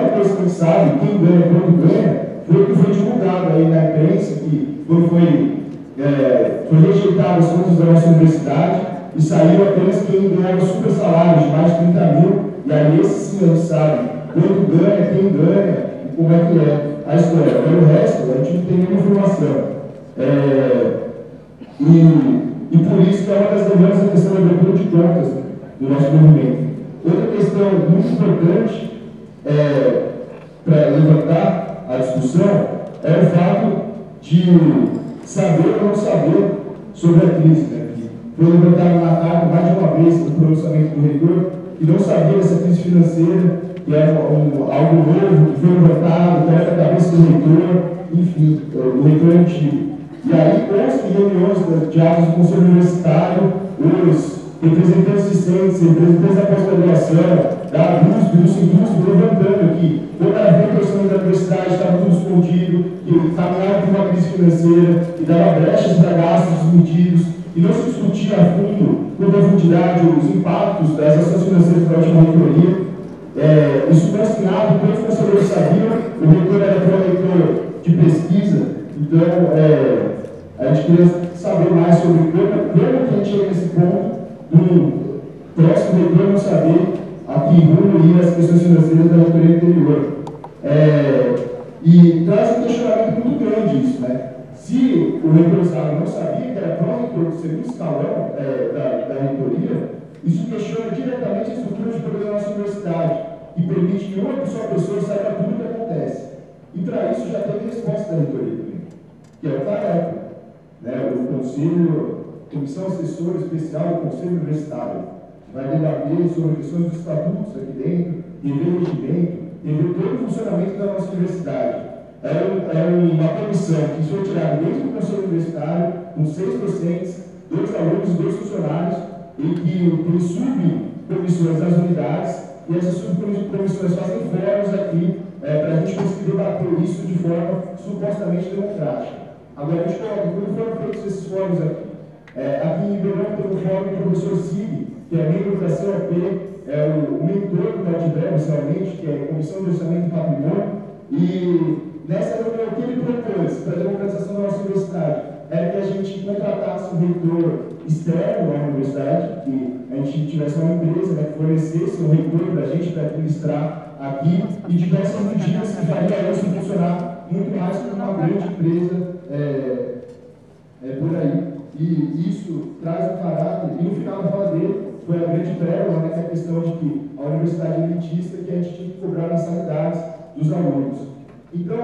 única coisa que a gente sabe, quem ganha, quando ganha, foi o que foi divulgado aí na imprensa, que quando foi rejeitado as contas da nossa universidade, e saiu apenas quem ganhava super salários de mais de 30 mil, e aí esse sim a gente sabe quando ganha, quem ganha, e como é que é a história. Pelo resto, a gente não tem nenhuma informação. E por isso que é uma das demandas da questão da abertura de contas do nosso movimento. Outra questão muito importante para levantar a discussão é o fato de saber ou não saber sobre a crise, né? Foi levantado na carta mais de uma vez no pronunciamento do reitor que não sabia dessa crise financeira, que é algo novo, que foi levantado, que era da cabeça do reitor, enfim, do reitor antigo. E aí, consta em reuniões de atos do Conselho Universitário, os representantes discentes, representantes da pós-graduação, da USP, do SINUSP, levantando que quando a retorção da universidade estava tudo escondido, que caminhava por uma crise financeira, que dava brechas para gastos desmedidos, e não se discutia a fundo, com profundidade, os impactos das ações financeiras da última reitoria. Isso foi assinado, todos os conselheiros sabiam, o reitor era pró-reitor de pesquisa, então a gente queria saber mais sobre como que a gente chega nesse ponto do próximo reitor não saber a que rumo ir as questões financeiras da reitoria anterior. E traz um questionamento muito grande isso, né? Se o reitor não sabia que era pró-reitor do segundo escalão da reitoria, isso questiona diretamente a estrutura de poder da nossa universidade, que permite que uma só pessoa saiba tudo o que acontece. E para isso já teve resposta da reitoria também, que é o CAEP, né? O Conselho, Comissão Assessora Especial do Conselho Universitário, que vai debater sobre questões dos estatutos aqui dentro, rever regimento, rever todo o funcionamento da nossa universidade. É uma comissão que foi tirada dentro do Conselho Universitário, com 6 docentes, 2 alunos e 2 funcionários, e que tem subcomissões das unidades, e essas subcomissões fazem fóruns aqui para a gente conseguir debater isso de forma supostamente democrática. Agora, a gente coloca, quando foram feitos esses fóruns aqui, aqui em Ribeirão tem um fórum do professor Sig, que é membro da COP, é o mentor do Nordbreve, inicialmente, que é a Comissão de Orçamento e Patrimônio, e nessa reunião, o que ele propôs para a democratização da nossa universidade era que a gente contratasse um reitor externo à universidade, que a gente tivesse uma empresa, né, que fornecesse um reitor para a gente, para administrar aqui, e tivesse medidas que fariam isso funcionar muito mais como uma grande empresa por aí. E isso traz um caráter, e no final da fala dele, foi a grande pérola, né, que é a questão de que a universidade é elitista, que a gente tinha que cobrar mensalidades dos alunos. Então,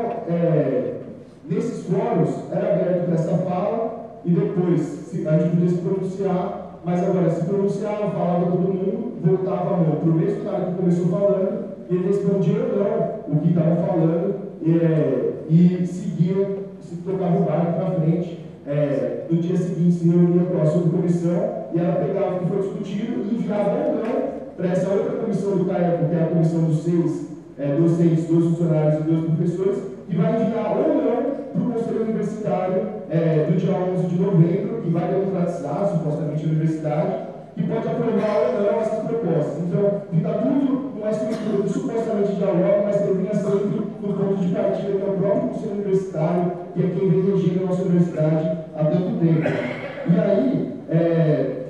nesses fóruns, era aberto para essa fala, e depois a gente podia se pronunciar, mas agora se pronunciava, falava todo mundo, voltava a mão para o mesmo cara que começou falando, e ele respondia ou não o que estava falando, e seguia, se tocava o barco para frente. No dia seguinte se reunia com a subcomissão, e ela pegava o que foi discutido e enviava ou não para essa outra comissão do CAEP, que é a comissão dos 6 docentes, 2 funcionários e 2 professores, que vai enviar ou não para o Conselho Universitário do dia 11 de novembro, que vai democratizar supostamente a universidade, que pode aprovar ou não essas propostas. Então, fica tudo numa estrutura que supostamente dialoga, mas termina sempre no ponto de partida, que é o próprio Conselho Universitário, que é quem vem regendo a nossa universidade há tanto tempo. E aí,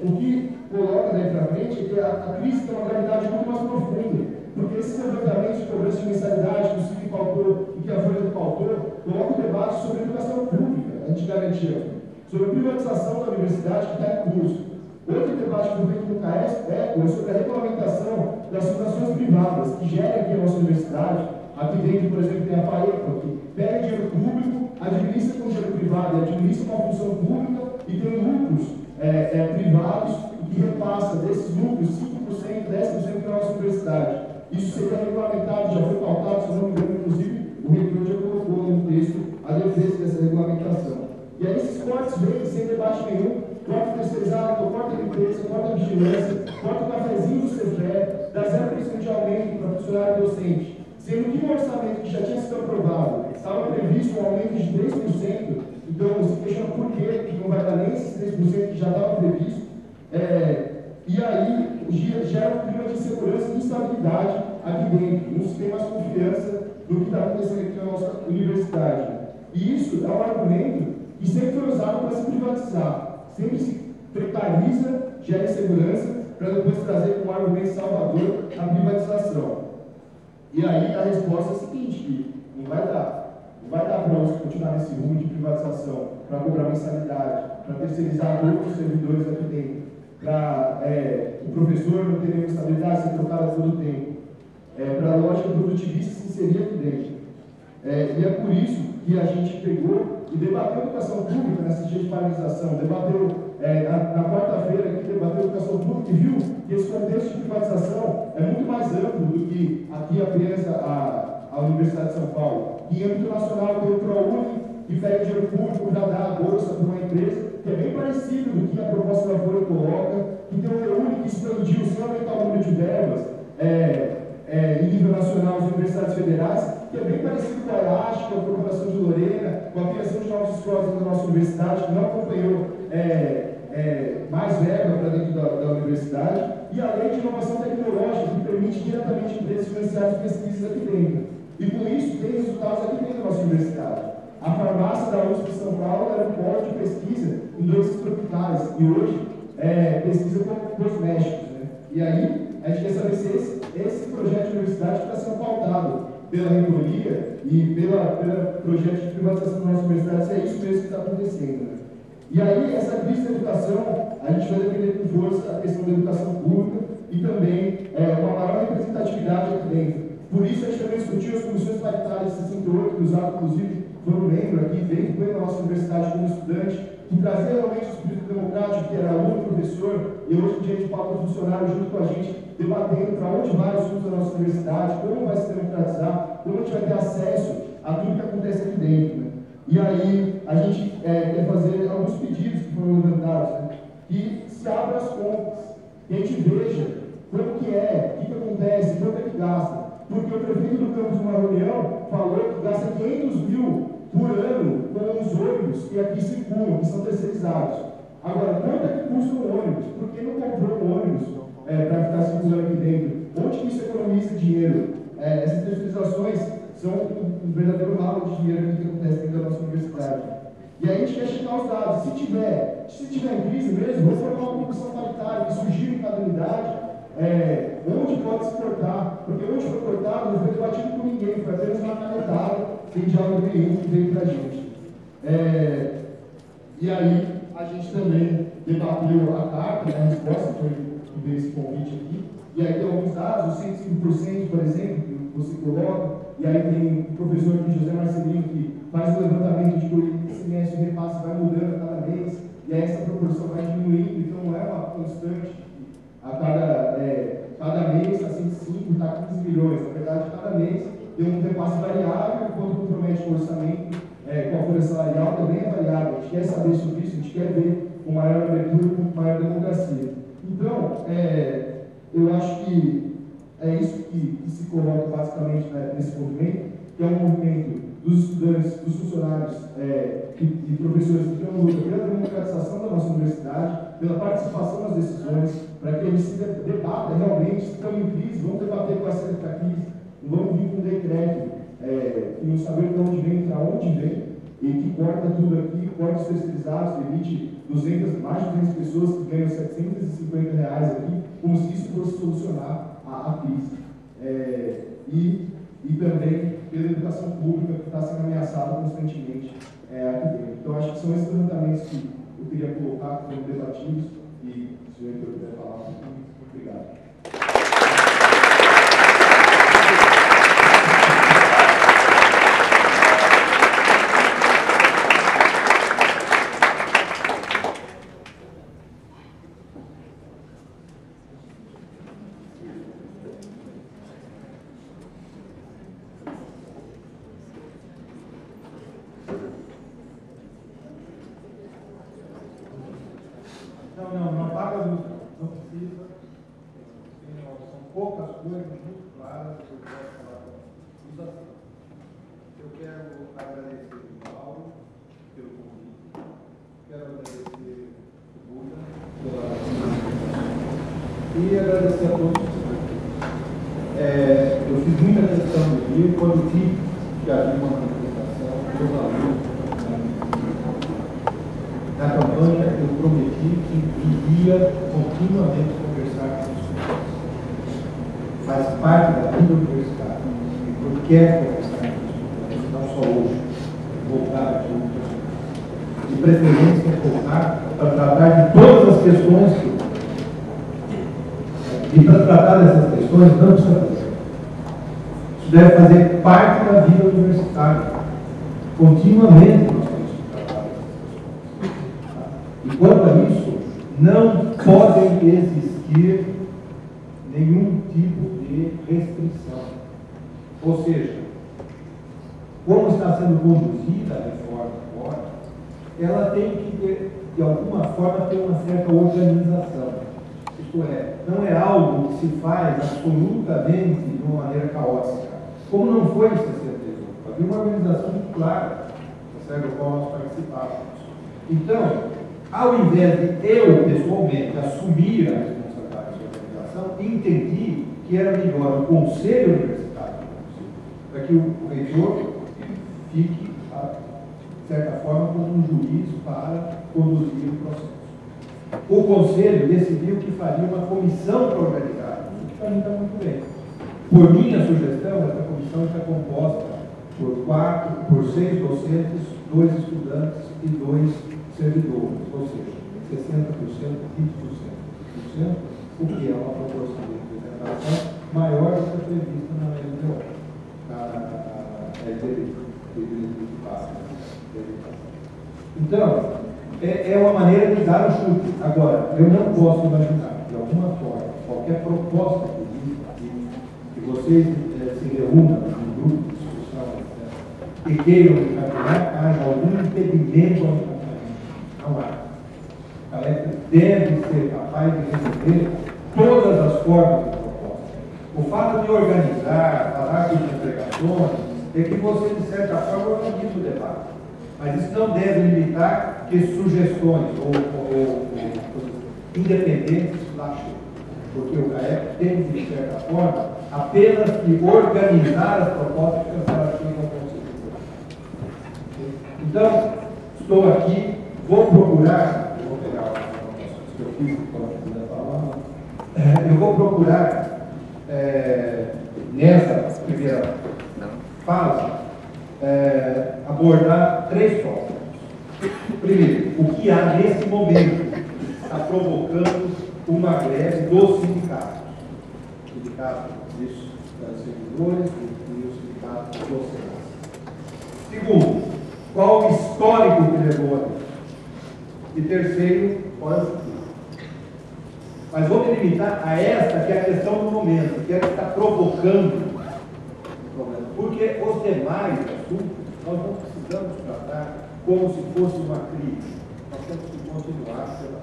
o que coloca daí para frente é que a crise tem uma gravidade muito mais profunda, porque esses levantamentos de cobrança de mensalidade, que o CIC pautou e que a Folha pautou, colocam o debate sobre a educação pública, a gente garantia, sobre a privatização da universidade que está em curso. Outro debate que foi feito no CAESP é sobre a regulamentação das fundações privadas que gerem aqui a nossa universidade. Aqui dentro, por exemplo, tem a FAEPA, que pega dinheiro público, administra com dinheiro privado, administra uma função pública e tem lucros privados que repassa desses lucros 5%, 10% para a nossa universidade. Isso seria regulamentado, já foi pautado, se não me engano, inclusive, o reitor já colocou no texto a defesa dessa regulamentação. E aí esses cortes vêm sem debate nenhum, corte terceirizado, corte da empresa, corte da vigilância, corte o cafezinho do CEFE, dá 0% de aumento para funcionário docente, sendo que no orçamento que já tinha sido aprovado, estava previsto um aumento de 3%, então se questiona por que não vai dar nem esses 3% que já estava previsto. E aí, gera um clima de insegurança e instabilidade aqui dentro. Não se tem mais confiança no que está acontecendo aqui na nossa universidade. E isso é um argumento que sempre foi usado para se privatizar. Sempre se precariza, gera insegurança, para depois trazer como argumento salvador a privatização. E aí a resposta é a seguinte, que não vai dar. Não vai dar para nós continuar nesse rumo de privatização, para cobrar mensalidade, para terceirizar todos os servidores aqui dentro, para o professor não ter nenhuma estabilidade, ser trocado a todo tempo, para a lógica produtivista se inserir aqui dentro. E é por isso que a gente pegou e debateu educação pública nesse dia de paralisação, debateu na quarta-feira aqui, debateu educação pública e viu que esse contexto de privatização é muito mais amplo do que aqui apenas a Universidade de São Paulo. Em âmbito nacional tem o ProUni, que pega dinheiro público para dar a bolsa para uma empresa, que é bem parecido do que a proposta da Folha coloca, que tem o ProUni que expandiu, sem aumentar o número de verbas, em nível nacional as universidades federais, que é bem parecido com a EASH, com a Corporação de Lorena, com a criação de novas escolas dentro da nossa universidade, que não acompanhou mais verba para dentro da universidade, e a lei de inovação tecnológica, que permite diretamente empresas financiarem pesquisas aqui dentro. E com isso tem resultados aqui dentro da nossa universidade. A farmácia da USP de São Paulo era um polo de pesquisa em doenças tropicais, e hoje pesquisa com cosméticos. Né? E aí, a gente quer saber se esse projeto de universidade está sendo pautado pela reitoria e pelo projeto de privatização da nossa universidade, se é isso mesmo que está acontecendo. Né? E aí, essa crise da educação, a gente vai defender com força a questão da educação pública e também uma maior representatividade aqui dentro. Por isso, a gente também discutiu as comissões paritárias 68, que usaram, inclusive, foi um membro aqui dentro da nossa universidade como estudante, que trazia realmente o espírito democrático, que era aluno, professor, e hoje em dia a gente fala com funcionário junto com a gente, debatendo para onde vai os estudos da nossa universidade, como vai se democratizar, como a gente vai ter acesso a tudo que acontece aqui dentro. Né? E aí a gente quer fazer alguns pedidos que foram levantados, né? Que se abra as contas, que a gente veja como que é, o que acontece, quanto é que gasta. Porque o prefeito do campus, numa reunião, falou que gasta 500 mil por ano com os ônibus que aqui circulam, que são terceirizados. Agora, quanto é que custa um ônibus? Por que não comprou um ônibus para ficar circulando aqui dentro? Onde que isso economiza dinheiro? Essas terceirizações são um verdadeiro ralo de dinheiro que acontece dentro da nossa universidade. E aí a gente quer checar os dados. Se tiver em crise mesmo, vamos formar uma comissão paritária que surgir em cada unidade, onde pode se cortar, porque onde foi cortado não foi debatido com ninguém, foi apenas uma canetada, sem diálogo nenhum que veio para a gente. E aí a gente também debateu a carta, a resposta que veio esse convite aqui, e aí tem alguns dados, os 105%, por exemplo, que você coloca, e aí tem o professor aqui, José Marcelino, que faz o levantamento de que o semestre de repasse vai mudando a cada mês, e aí essa proporção vai diminuindo, então não é uma constante. A cada mês está 105, está 15 milhões. Na verdade, cada mês tem um repasse variável, enquanto compromete o orçamento com a folha salarial também é variável. A gente quer saber sobre isso, a gente quer ver com maior abertura, com maior democracia. Então, eu acho que é isso que se coloca basicamente nesse movimento, que é um movimento dos estudantes, dos funcionários e professores que estão luta pela democratização da nossa universidade, pela participação nas decisões, para que eles se debatam realmente, se estão em crise, vamos debater com essa crise, não vamos vir com um decreto que não sabemos de onde vem, para onde vem, e que corta tudo aqui, corta os terceirizados, permite mais de 200 pessoas que ganham R$750 aqui, como se isso fosse solucionar a crise. E também pela educação pública que está sendo ameaçada constantemente aqui dentro. Então, acho que são esses levantamentos que eu queria colocar, que foram debatidos, e se o reitor puder falar um pouquinho, obrigado. Não apaga a luz, não precisa. São poucas coisas muito claras que eu quero falar com os assuntos. Eu quero agradecer o Mauro pelo convite, quero agradecer o Buda pela E agradecer a todos. Eu fiz muita questão do Rio, quando vi que havia uma manifestação, meus alunos, na campanha, eu prometi que iria continuamente conversar com os estudantes. Faz parte da vida universitária. Eu quero conversar com os estudantes, não só hoje, voltar aqui de preferência voltar para tratar de todas as questões e para tratar dessas questões não precisa fazer. Isso deve fazer parte da vida universitária. Continuamente nós temos que tratar dessas questões. E quanto a isso, não podem existir nenhum tipo de restrição. Ou seja, como está sendo conduzida a reforma agora, ela tem que ter, de alguma forma, ter uma certa organização. Isto é, não é algo que se faz absolutamente de uma maneira caótica, como não foi em 61. Havia uma organização muito clara, do qual nós participávamos. Então, ao invés de eu, pessoalmente, assumir a responsabilidade da organização, entendi que era melhor o Conselho Universitário, para que o reitor fique, de certa forma, como um juiz para conduzir o processo. O Conselho decidiu que faria uma comissão para organizar, o que para mim está muito bem. Por minha sugestão, essa comissão está composta por 6 docentes, 2 estudantes e 2 servidores, ou seja, 60%, 20%, o que é uma proporção de representação maior do que a prevista na LDO, na LDB. Então, é uma maneira de dar o chute. Agora, eu não posso imaginar, de alguma forma, qualquer proposta política que vocês se reúnam num grupo de discussão e queiram encaminhar, haja algum impedimento ao encaminhamento. Não há. A EFE deve ser capaz de resolver todas as formas de proposta. O fato de organizar, falar com entregações, é que você, de certa forma, organiza o debate. Mas isso não deve limitar que sugestões ou independentes lá cheguem. Porque o CAEP tem, de certa forma, apenas que organizar as propostas que elas chegam ao Conselho. Então, estou aqui, vou procurar, eu vou pegar as anotações que eu fiz, para poder falar, eu vou procurar, nessa primeira fase, abordar 3 tópicos. Primeiro, o que há nesse momento está provocando uma greve dos sindicatos. O sindicato dos servidores e o sindicato dos docentes. Segundo, qual o histórico que levou a isso? E terceiro, qual é o futuro? Mas vou me limitar a esta, que é a questão do momento, que é a que está provocando o problema. Porque os demais assuntos nós não precisamos tratar como se fosse uma crise. Nós temos que continuar pela.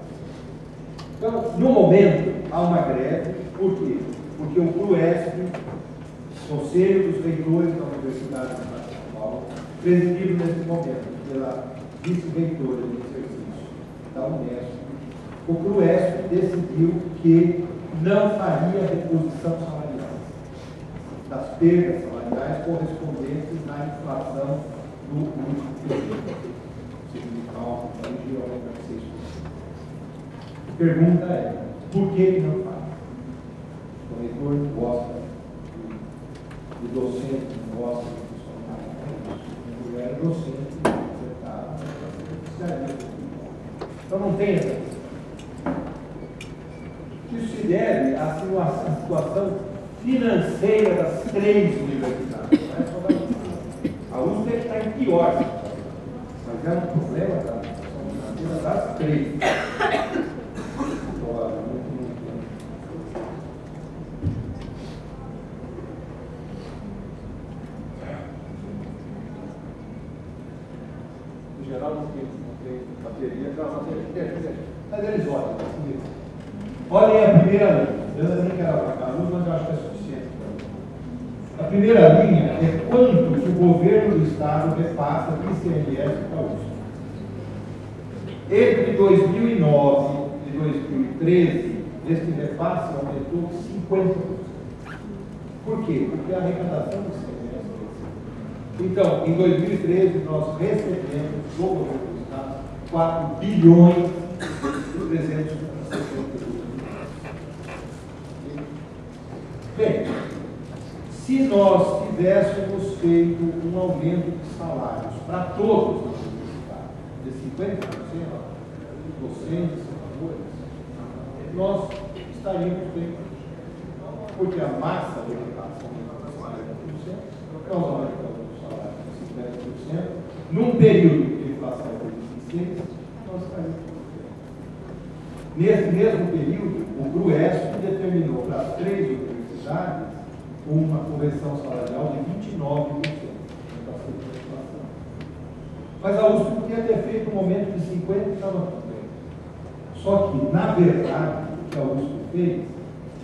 Então, no momento, há uma greve. Por quê? Porque o CRUESP, Conselho dos Reitores da Universidade de São Paulo, presidido nesse momento pela vice-reitora de exercício da Unesp, o CRUESP decidiu que não faria reposição salarial das perdas salariais correspondentes à inflação do último período. Sindical, geralmente vai ser isso. A pergunta é, por que não faz? O reitor não gosta, o docente não gosta do funcionário. Eu era docente, então não tem essa questão. Isso se deve à situação financeira das 3 universidades. Não é só da USP. A USP deve estar em pior, mas é um problema da situação financeira das 3. Em geral, não tem bateria, mas eles olham. Olhem a primeira linha. Eu não quero apagar a luz, mas eu acho que é suficiente. A primeira linha é quanto que o governo do Estado repassa do ICMS para a USP. Entre 2009 e 2013, este repasse aumentou 50%. Por quê? Porque a arrecadação do semestre. Então, em 2013, nós recebemos do governo do Estado 4 bilhões e 372 milhões. Bem, se nós tivéssemos feito um aumento de salários para todos na universidade, de 50%, docentes, senadores, nós estaríamos bem. Porque a massa de arrecadação é 50%, nós aumentamos o salário de 50%, num período de inflação de 26%, nós estaríamos bem. Nesse mesmo período, o GRUESP determinou para as 3 universidades uma correção salarial de 29%. Mas a USP podia ter feito um aumento de 50% e estava tudo bem. Só que, na verdade, o que a USP fez,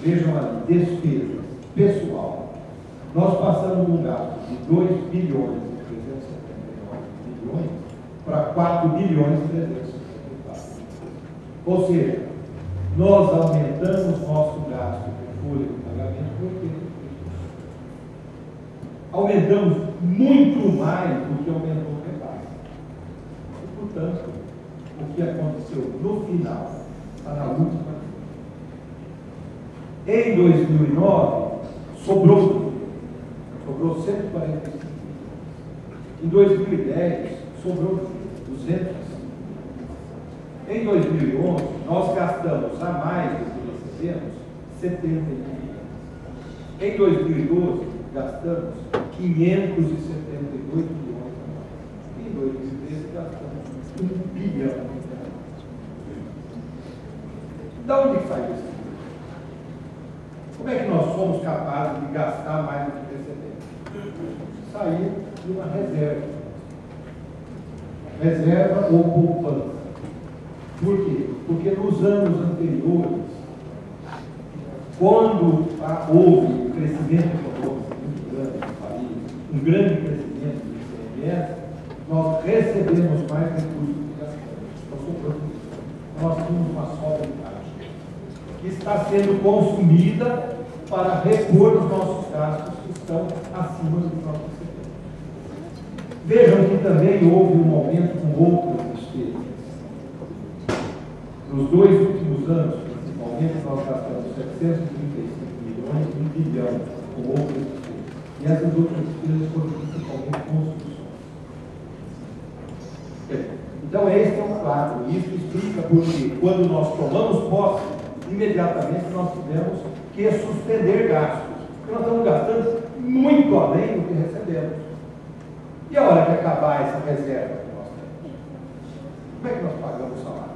vejam ali, despesas, pessoal, nós passamos um gasto de 2 bilhões e 379 milhões para 4 bilhões e 364. Ou seja, nós aumentamos nosso gasto de folha de pagamento por 80%. Aumentamos muito mais do que aumentou o repasse. E, portanto, o que aconteceu no final, está na última. Em 2009, sobrou 145 milhões. Em 2010, sobrou 200. Em 2011, nós gastamos a mais do que recebemos 70 milhões. Em 2012, gastamos 578 milhões a mais. Em 2013, gastamos 1 bilhão. Da onde sai isso? Como é que nós somos capazes de gastar mais do que recebemos? Sair de uma reserva. Reserva ou poupança. Por quê? Porque nos anos anteriores, quando houve crescimento econômico muito grande no país, um grande crescimento do ICMS, nós recebemos mais recursos do que gastamos. Nós tínhamos uma sobra de caixa que está sendo consumida para repor os nossos gastos que estão acima do nosso recebimento. Vejam que também houve um aumento com outras despesas. Nos 2 últimos anos, principalmente, nós gastamos 735 milhões e 1 bilhão com outras despesas. E essas outras despesas foram principalmente construções. Então, esse é um quadro. Isso explica porque, quando nós tomamos posse, imediatamente nós tivemos que suspender gastos. Porque nós estamos gastando muito além do que recebemos. E a hora que acabar essa reserva que nós temos? Como é que nós pagamos o salário?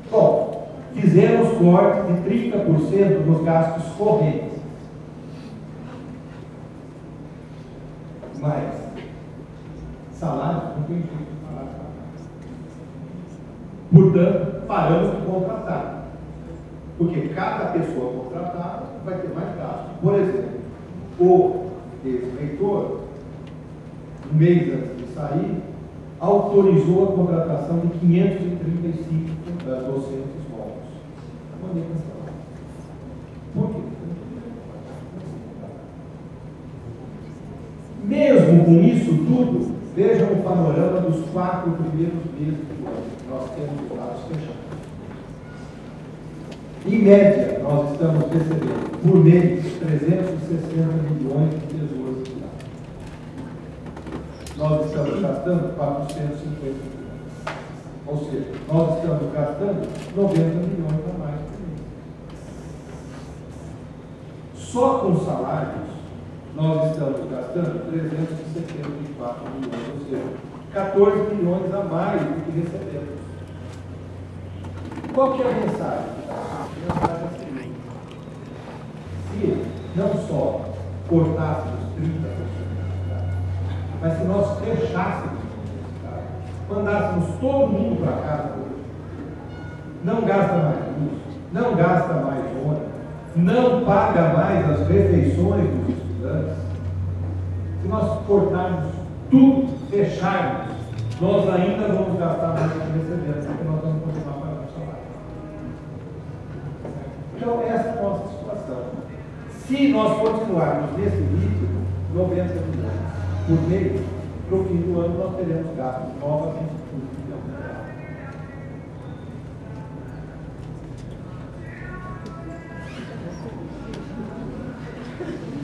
Bom, fizemos corte de 30% nos gastos correntes. Mas salário não tem jeito de parar. Portanto, paramos de contratar. Porque cada pessoa contratada vai ter mais gastos. Por exemplo, o ex-reitor, um mês antes de sair, autorizou a contratação de 535 docentes novos. Mandei cancelar. Por quê? Mesmo com isso tudo, vejam o panorama dos 4 primeiros meses do ano. Nós temos os dados fechados. Em média, nós estamos recebendo por mês 360 milhões de tesouros de dados. Nós estamos gastando 450 milhões. Ou seja, nós estamos gastando 90 milhões a mais por mês. Só com salários, nós estamos gastando 374 milhões, ou seja, 14 milhões a mais do que recebemos. Qual que é a mensagem? A mensagem é a seguinte: se não só cortássemos 30%, mas se nós fechássemos, mandássemos todo mundo para casa hoje, não gasta mais luz, não gasta mais ônibus, não paga mais as refeições dos estudantes, se nós cortarmos tudo, fecharmos, nós ainda vamos gastar mais do que recebemos, porque nós vamos continuar Se nós continuarmos nesse ritmo, 90 milhões por mês, para o fim do ano nós teremos gastos novamente por 1 bilhão de reais.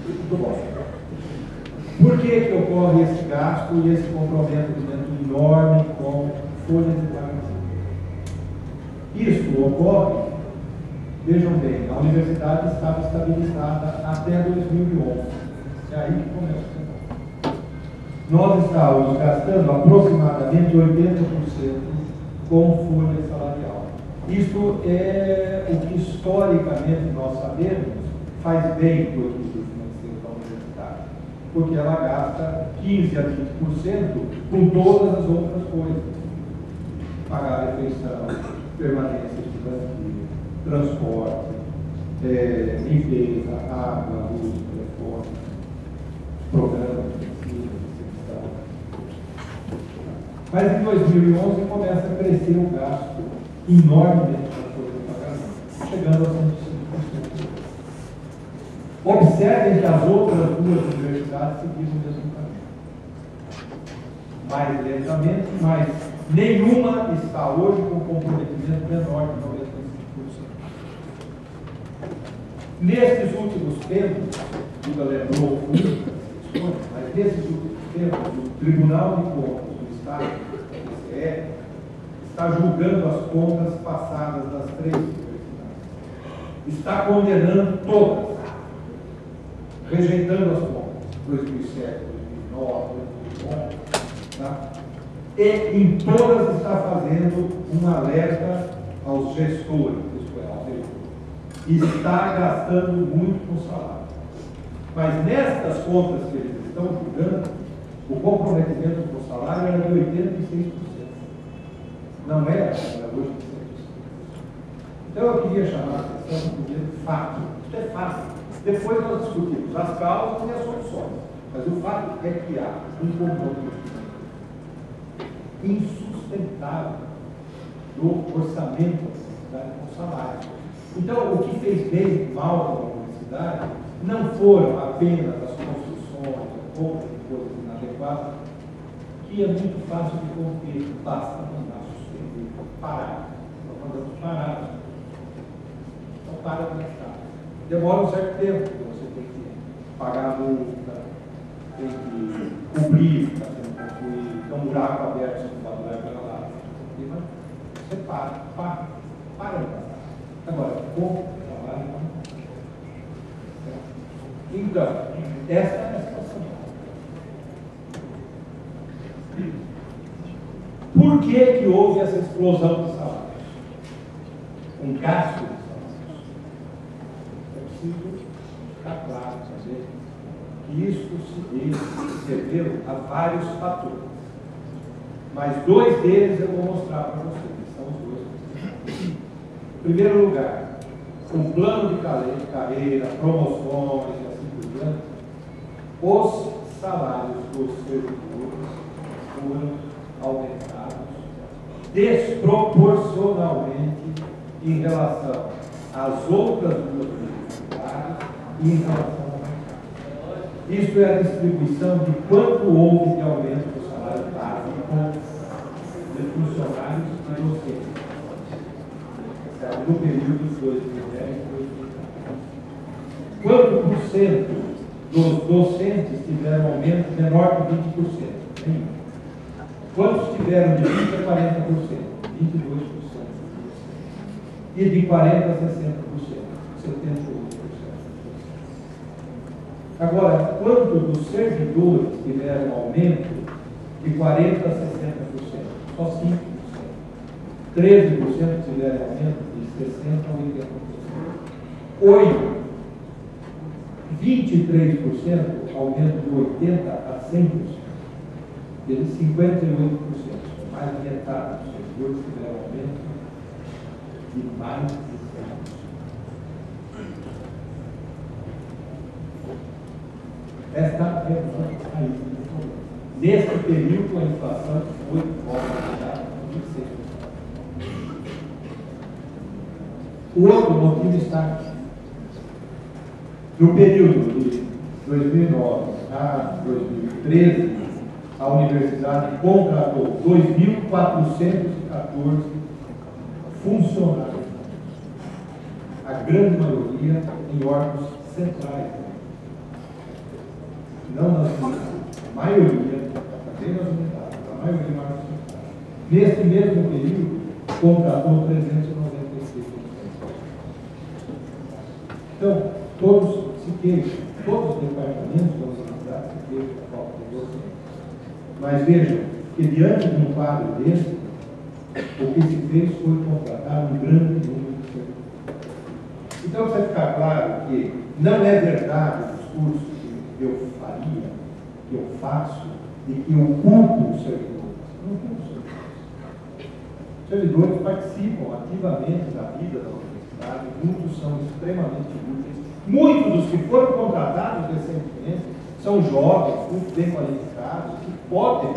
Muito bom. Por que ocorre esse gasto e esse comprometimento enorme com folhas de pagamento? Isso ocorre, vejam bem, a universidade estava estabilizada até 2011. É aí que começa. Nós estávamos gastando aproximadamente 80% com folha salarial. Isso é o que historicamente nós sabemos faz bem para o equilíbrio financeiro da universidade, porque ela gasta 15% a 20% com todas as outras coisas. Pagar a refeição, permanência estudantil, transporte, limpeza, água, luz, telefone, programas de ensino, exceção. Mas em 2011 começa a crescer o gasto enormemente para folha de pagamento, chegando a 105%. Observem que as outras duas universidades seguiram o mesmo caminho. Mais lentamente, mas nenhuma está hoje com comprometimento menor de 95%. Nesses últimos tempos, Duda lembrou o fundo, mas nesses últimos tempos, o Tribunal de Contas do Estado, o TCE, está julgando as contas passadas das 3 universidades. Está condenando todas, rejeitando as contas, 2007, 2009, 2011, tá? E em todas está fazendo um alerta aos gestores, isto é, aos diretores. E está gastando muito com salário. Mas nestas contas que eles estão julgando, o comprometimento com o salário era de 86%. Não era hoje de 100%. Então eu queria chamar a atenção do primeiro fato. Isso é fato. Depois nós discutimos as causas e as soluções. Mas o fato é que há um comprometimento insustentável do orçamento da universidade com salário. Então, o que fez bem e mal na universidade não foram apenas as construções, a compra de coisas inadequadas, que é muito fácil de conter, basta mandar suspender, parar. Nós mandamos parar. Então, para de gastar. Demora um certo tempo, você tem que pagar a multa, tem que cobrir, está sendo construído, tem um buraco aberto, você não pode olhar para lá. Você para de gastar. Agora, como trabalho não. Então, essa é a situação. Por que houve essa explosão de salários? Um gasto de salários. É preciso ficar claro, saber que isso se deveu a vários fatores. Mas 2 deles eu vou mostrar para vocês. São os 2. Em primeiro lugar, o plano de carreira, promoções e assim por diante, os salários dos servidores foram aumentados desproporcionalmente em relação às outras duas universidades e em relação ao mercado. Isso é a distribuição de quanto houve de aumento do salário básico de funcionários e docentes no período de 2010 e 2010. Quanto por cento dos docentes tiveram aumento menor que 20%? Nenhum. Quantos tiveram de 20% a 40%? 22%. E de 40% a 60%? 78%. Agora, quanto dos servidores tiveram aumento de 40% a 60%? Só 5%. 13% tiveram aumento de 60% a 80%. 8%. 23% aumento de 80% a 100%. De 58%. Mais de metade dos servidores tiveram aumento de mais de 100%. Esta é a raiz do problema. Nesse período, a inflação foi de volta de 26%. O outro motivo está aqui. No período de 2009 a 2013, a universidade contratou 2.414 funcionários, a grande maioria em órgãos centrais, não nas unidades, a maioria, também nas unidades, a maioria em órgãos centrais. Nesse mesmo período, contratou 396 funcionários. Então, todos se queixam, todos os departamentos das unidades se queixam da falta de docentes. Mas vejam que diante de um quadro desse, o que se fez foi contratar um grande número de servidores. Então, precisa ficar claro que não é verdade o discurso que eu faria, que eu faço, e que eu culpo os servidores. Não culpo os servidores. Os servidores participam ativamente da vida da universidade, muitos são extremamente úteis. Muitos dos que foram contratados recentemente são jovens, muito bem qualificados, que podem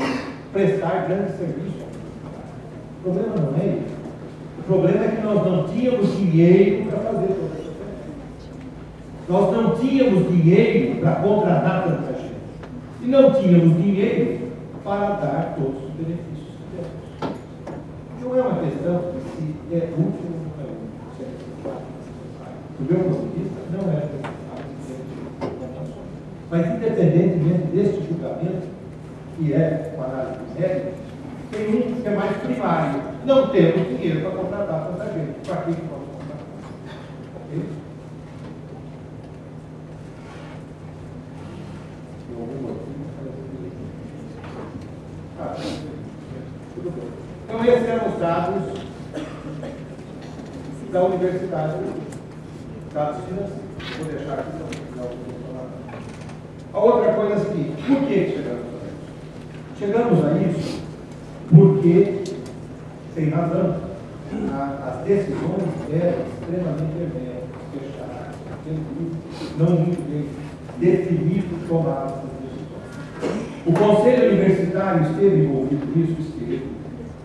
prestar grandes serviços. O problema não é isso. O problema é que nós não tínhamos dinheiro para fazer toda essa coisa. Nós não tínhamos dinheiro para contratar tanta gente. E não tínhamos dinheiro para dar todos os benefícios que temos. Não é uma questão de se é útil ou não é útil. Do meu ponto de vista, não é necessário. Mas, independentemente deste julgamento, que é uma análise médica, tem um que é mais primário. Não temos dinheiro para contratar tanta gente. Para que vamos contratar? Ok? Tudo bem. Então, esses eram os dados da universidade, dados financeiros. Vou deixar aqui para o final do falar. A outra coisa é a seguinte: por que chegamos a isso? Chegamos a isso porque, sem razão, as decisões eram extremamente herméticas, fechadas, não muito bem definido tomar essas decisões. O Conselho Universitário esteve envolvido nisso? Esteve.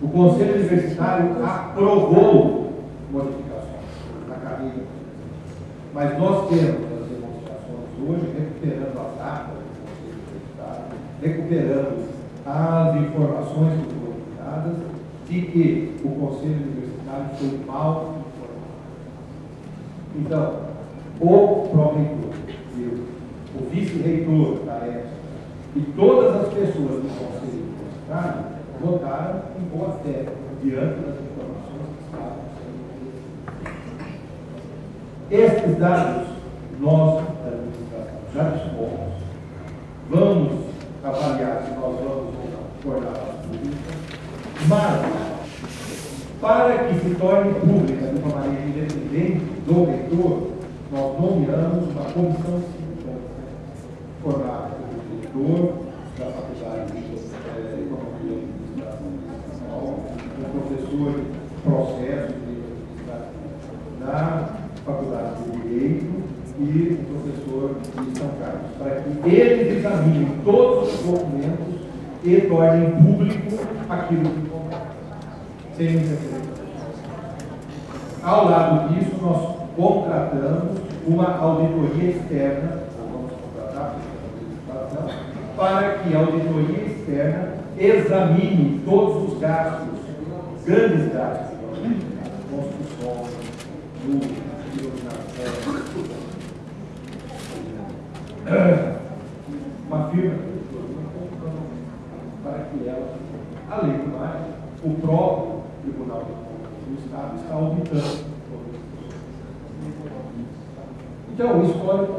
O Conselho Universitário aprovou modificações na carreira. Mas nós temos as demonstrações hoje, recuperando as atas do Conselho Universitário, recuperando as informações que foram dadas, de que o Conselho Universitário foi mal informado. Então, o pró-reitor, o vice-reitor da ESP e todas as pessoas do Conselho Universitário votaram em boa fé diante das informações que estavam sendo. Estes dados, nós, da administração, já dispomos. Vamos avaliar se nós vamos torná-las públicas, mas, para que se torne pública de uma maneira independente do reitor, nós nomeamos uma comissão formada pelo diretor da Faculdade de Economia e Administração de São Paulo, um professor de processo de administrativo da Faculdade de Direito e um professor de São Carlos, para que eles examinem todos os documentos e tornem público aquilo que compraram, sem interferência. Ao lado disso, nós contratamos uma auditoria externa, ou vamos contratar para que a auditoria externa examine todos os gastos, grandes gastos, construção, iluminação, uma firma para que ela, além do mais, o próprio Tribunal de Contas do Estado está auditando. Então, o histórico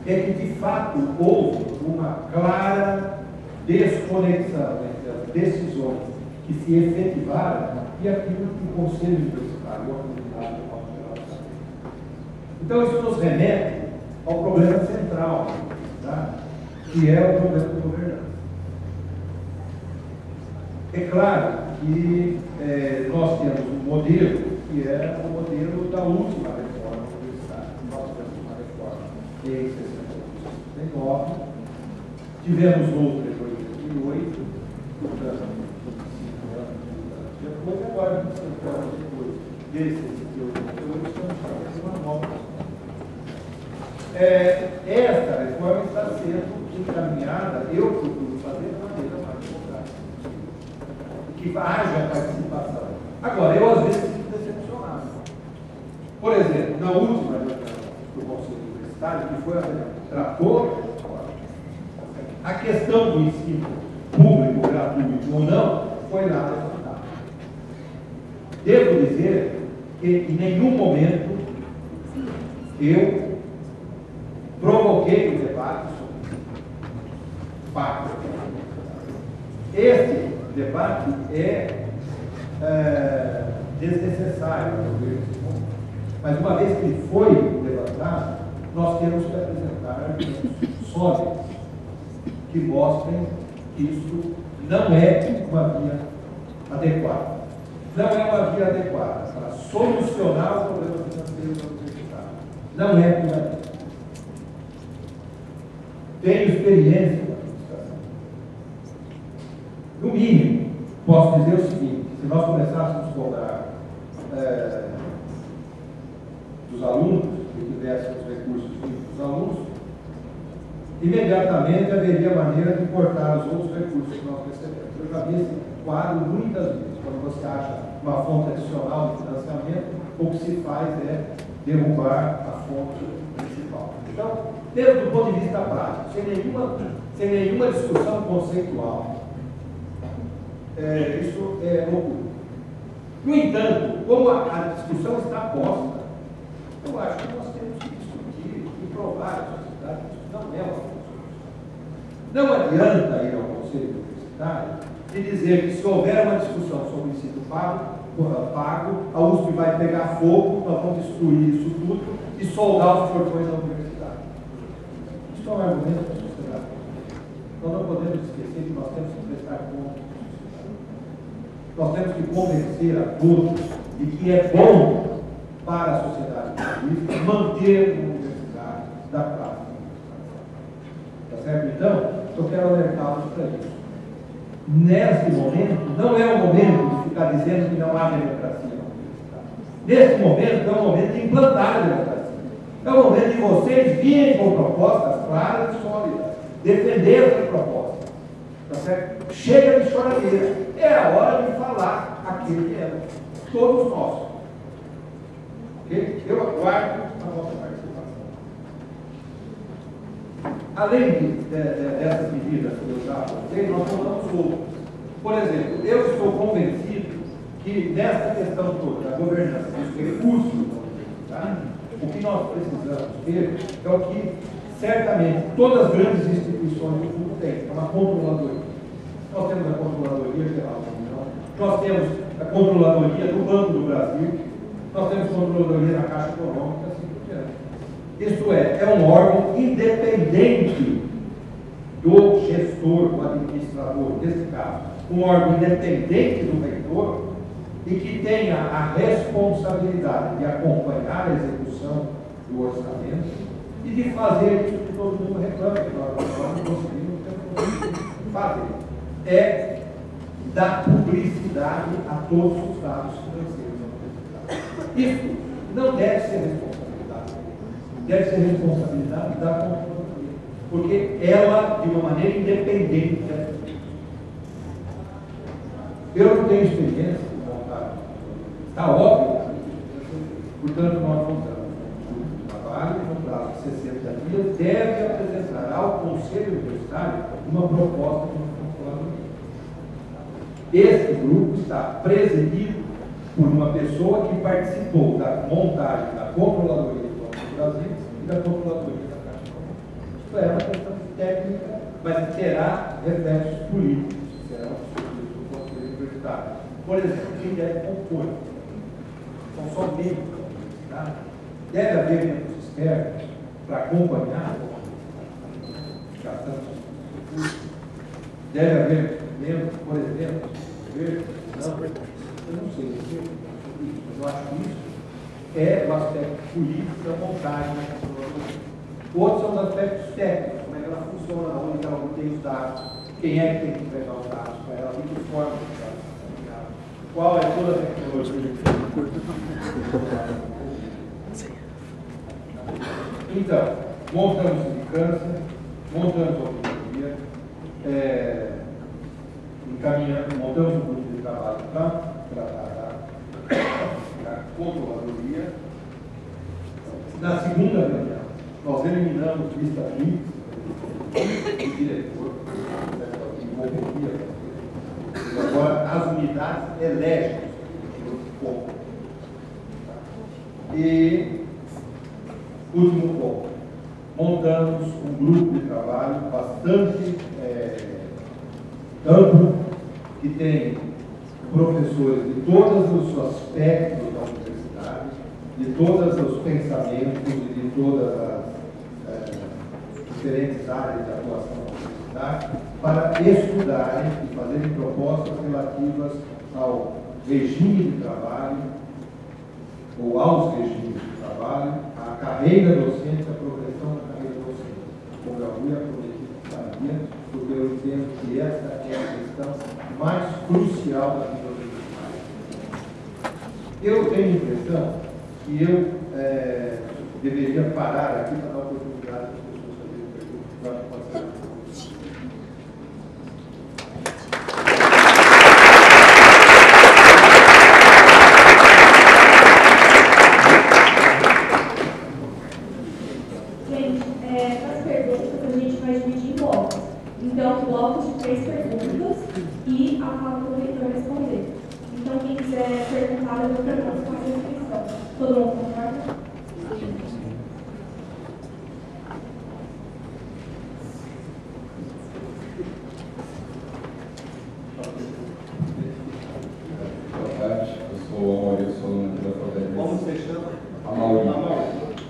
é que, de fato, houve uma clara desconexão entre as decisões que se efetivaram e aquilo que o Conselho Universitário, a comunidade do modo geral, sabe. Então, isso nos remete ao problema central, tá? Que é o problema do governança. É claro que nós temos um modelo que é o modelo da última reforma universitária. Nós temos uma reforma em 69, tivemos outra em 2008, portanto, 25 anos depois, agora, 25 anos depois desse 88, estamos fazendo uma nova. esta reforma está sendo encaminhada, eu procuro fazer de maneira mais democrática, que haja participação. Agora, eu às vezes fico decepcionado. Por exemplo, na última reunião do Conselho Universitário, que foi a que tratou a questão do ensino público, gratuito ou não, foi nada levantada. Devo dizer que em nenhum momento eu provoquei o debate sobre fato. Esse debate é desnecessário, mas uma vez que ele foi levantado, nós temos que apresentar sólidos que mostrem que isso não é uma via adequada. Não é uma via adequada para solucionar o problema financeiro da universidade. Não é por aí. Tenho experiência na administração. No mínimo, posso dizer o seguinte: se nós começássemos a cobrar dos alunos, que tivéssemos recursos dos alunos, imediatamente haveria maneira de cortar os outros recursos que nós recebemos. Eu já vi esse quadro muitas vezes. Quando você acha uma fonte adicional de financiamento, o que se faz é derrubar a fonte principal. Então, desde o ponto de vista prático, sem nenhuma discussão conceitual, isso é loucura. No entanto, como a discussão está posta, eu acho que nós temos que discutir e provar à sociedade que isso não é uma solução. Não adianta ir ao Conselho Universitário e dizer que se houver uma discussão sobre o ensino pago, a USP vai pegar fogo, nós vamos destruir isso tudo e soldar os portões da universidade. Isso é um argumento da sociedade. Nós não podemos esquecer que nós temos que prestar conta da sociedade. Nós temos que convencer a todos de que é bom para a sociedade manter uma universidade da praça. Tá certo? Então, eu quero alertá-los para isso. Nesse momento, não é o momento de ficar dizendo que não há democracia na universidade. Nesse momento, é o momento de implantar a democracia. É o momento de vocês virem com propostas claras e sólidas, defender essas propostas. Tá certo? Chega de choradeira. É a hora de falar aquilo que é todos nós. Okay? Eu aguardo a vossa participação. Além dessas medidas que eu já apontei, nós falamos outras. Por exemplo, eu estou convencido que nessa questão toda da governança dos recursos da universidade, o que nós precisamos ter é o que certamente todas as grandes instituições do mundo têm, é uma controladoria. Nós temos a Controladoria Geral da União, nós temos a Controladoria do Banco do Brasil, nós temos Controladoria da Caixa Econômica, assim por diante. Isto é um órgão independente do gestor, do administrador, nesse caso, um órgão independente do reitor e que tenha a responsabilidade de acompanhar a execução do orçamento e de fazer isso que todo mundo reclama, que nós não conseguimos fazer. É dar publicidade a todos os dados financeiros da universidade. Isso não deve ser responsabilidade. Deve ser responsabilidade da controladoria, porque ela, de uma maneira independente, eu não tenho experiência de montar. Está óbvio. Portanto, nós montamos um grupo de trabalho no prazo de 60 dias, deve apresentar ao Conselho Universitário uma proposta de uma controladoria. Esse grupo está presidido por uma pessoa que participou da montagem da Controladoria do Banco do Brasil e da Controladoria da Caixa Econômica. Isso é uma questão técnica, mas que terá reflexos políticos, que serão discutidos no Conselho Universitário. Por exemplo, quem deve compor? São só membros da universidade. Deve haver membros externos para acompanhar a gestão dos recursos. Deve haver membros, por exemplo, eu não sei, eu acho que isso é o aspecto político da montagem da controladoria. Outros são os aspectos técnicos, como é que ela funciona, onde ela obtém os dados, quem é que tem que entregar os dados para ela, de que forma os dados são enviados, qual é toda a tecnologia. Então, montamos sindicância, montamos auditoria, montamos um grupo de trabalho para tratar da controladoria. Na segunda reunião, nós eliminamos lista de diretor, agora as unidades elegem o ponto. E último ponto, montamos um grupo de trabalho bastante amplo, que tem professores de todos os aspectos da universidade, de todos os pensamentos e de todas as diferentes áreas de atuação da universidade, para estudarem e fazerem propostas relativas ao regime de trabalho, ou aos regimes de trabalho, à carreira docente, à progressão da carreira docente. Como eu havia prometido que faria, porque eu entendo que essa é a questão mais crucial da vida universitária. Eu tenho a impressão que eu deveria parar aqui para dar oportunidade para as pessoas fazerem perguntas. Eu acho que pode ser. Então, blocos de 3 perguntas e a fala do reitor responder. Então, quem quiser perguntar, eu vou perguntar com a inscrição. Todo mundo concorda? Boa tarde, eu sou o Amaury, eu sou aluno aqui da Faculdade de Medicina. Como você chama? Amaury.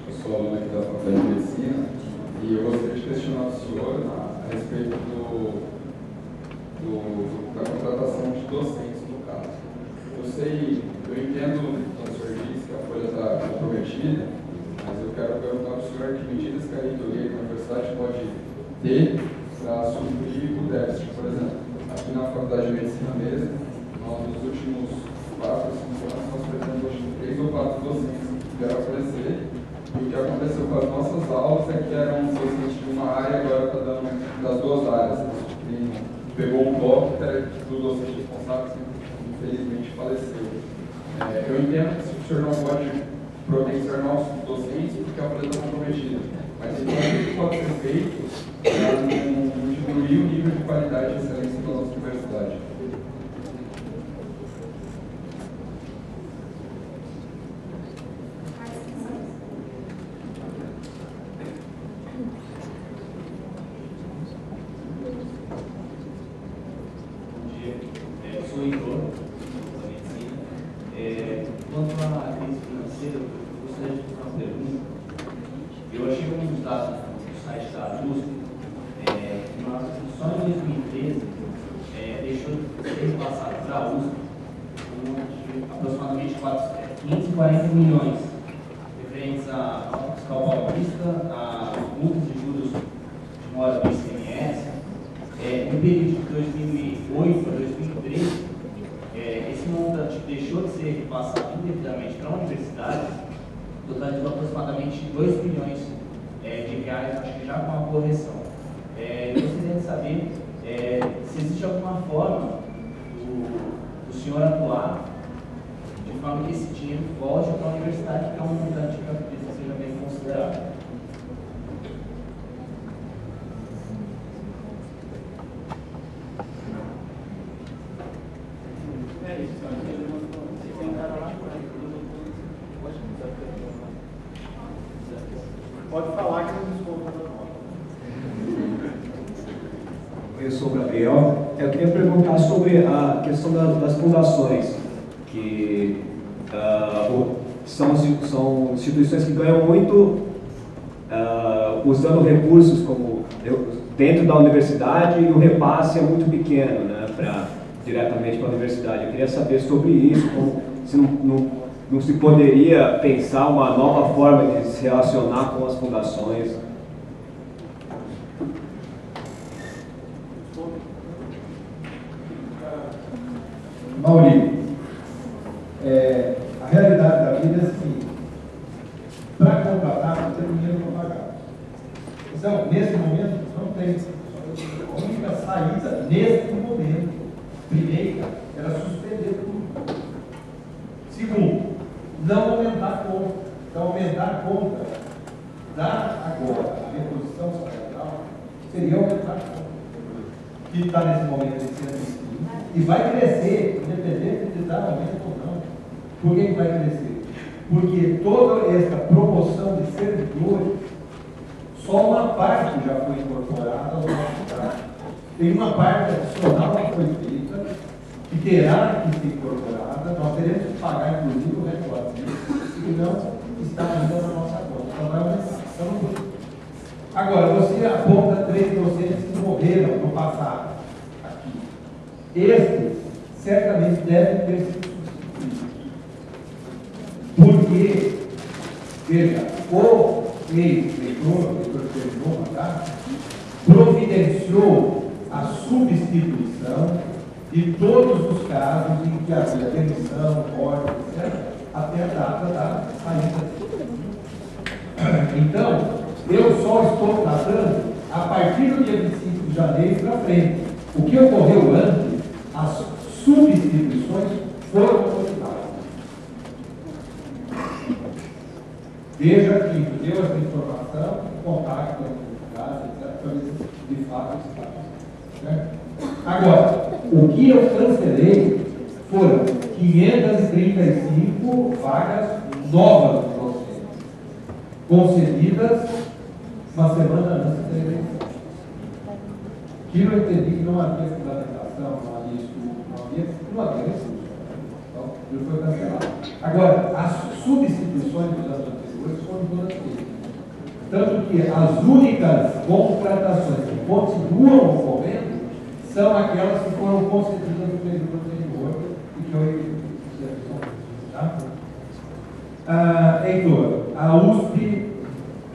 Eu sou aluno aqui da Faculdade de Medicina e eu gostaria de questionar o senhor a respeito da contratação de docentes, no caso. Eu entendo, quando o senhor disse que a folha está comprometida, mas eu quero perguntar para o senhor que medidas que a reitoria da universidade pode ter para suprir o déficit. Por exemplo, aqui na Faculdade de Medicina mesmo, nós nos últimos 4 ou 5 anos, nós perdemos 3 ou 4 docentes que vieram aparecer. E o que aconteceu com as nossas aulas é que eram docentes de uma área e agora está dando das 2 áreas. Pegou um bloco que era do docente responsável, que infelizmente faleceu. Eu entendo que o senhor não pode proteger nossos docentes porque a folha está comprometida. Mas então, o que pode ser feito para não diminuir o nível de qualidade e excelência da nossa universidade? Quanto à crise financeira, eu gostaria de fazer uma pergunta. Eu achei que um dos dados do site da USP, só em 2013, deixou de ser repassado para a USP aproximadamente 540 milhões, referentes à nota fiscal paulista, a multas de juros de mora do ICMS. No período de 2008 a 2013, esse montante deixou de ser repassado indevidamente para a universidade, totalizando aproximadamente 2 bilhões de reais, acho que já com uma correção. Eu gostaria de saber se existe alguma forma do senhor atuar de forma que esse dinheiro volte para a universidade, que é um montante que eu acredito que seja bem considerado. Pode falar que eu desconto da nota. Eu sou o Gabriel. Eu queria perguntar sobre a questão das fundações, que são instituições que ganham muito usando recursos dentro da universidade, e o repasse é muito pequeno, né, diretamente para a universidade. Eu queria saber sobre isso, se não se poderia pensar uma nova forma de se relacionar com as fundações. Maurício, a realidade da vida é assim: para contratar, não tem dinheiro para pagar. Então, nesse momento, não tem. A única saída, nesse momento, primeira, era suspender tudo. Segundo, não aumentar a conta. Então, aumentar a conta, dar agora a reposição salarial, seria aumentar a conta. Que está nesse momento de 105. E vai crescer, independente de dar aumento ou não. Por que vai crescer? Porque toda essa promoção de servidores, só uma parte já foi incorporada ao nosso trabalho. Tem uma parte adicional que foi feita, que terá que ser incorporada. Nós teremos que pagar, inclusive, o retroativo, que não está ainda na nossa conta. Então, vai aumentar. Então, agora, você aponta 3 docentes que morreram no passado. Aqui. Estes certamente devem ter sido substituídos. Porque, veja, o ex-reitor, terminou o mandato, providenciou a substituição de todos os casos em que havia demissão, morte, etc., até a data da saída. Então, eu só estou tratando a partir do dia 25 de janeiro para frente. O que ocorreu antes, as substituições foram notificadas. Veja que deu essa informação, contato com a entidade, etc., para ver se de fato está. Certo? Agora, o que eu cancelei foram 535 vagas novas de docentes, concedidas uma semana antes da eleição. Que eu entendi que não havia fundamentação, não havia estudo, não havia recurso. Então, ele foi cancelado. Agora, as substituições dos anos anteriores foram todas feitas. Tanto que as únicas contratações que continuam ocorrendo são aquelas que foram concedidas no período anterior e que eu tá? Heitor, a USP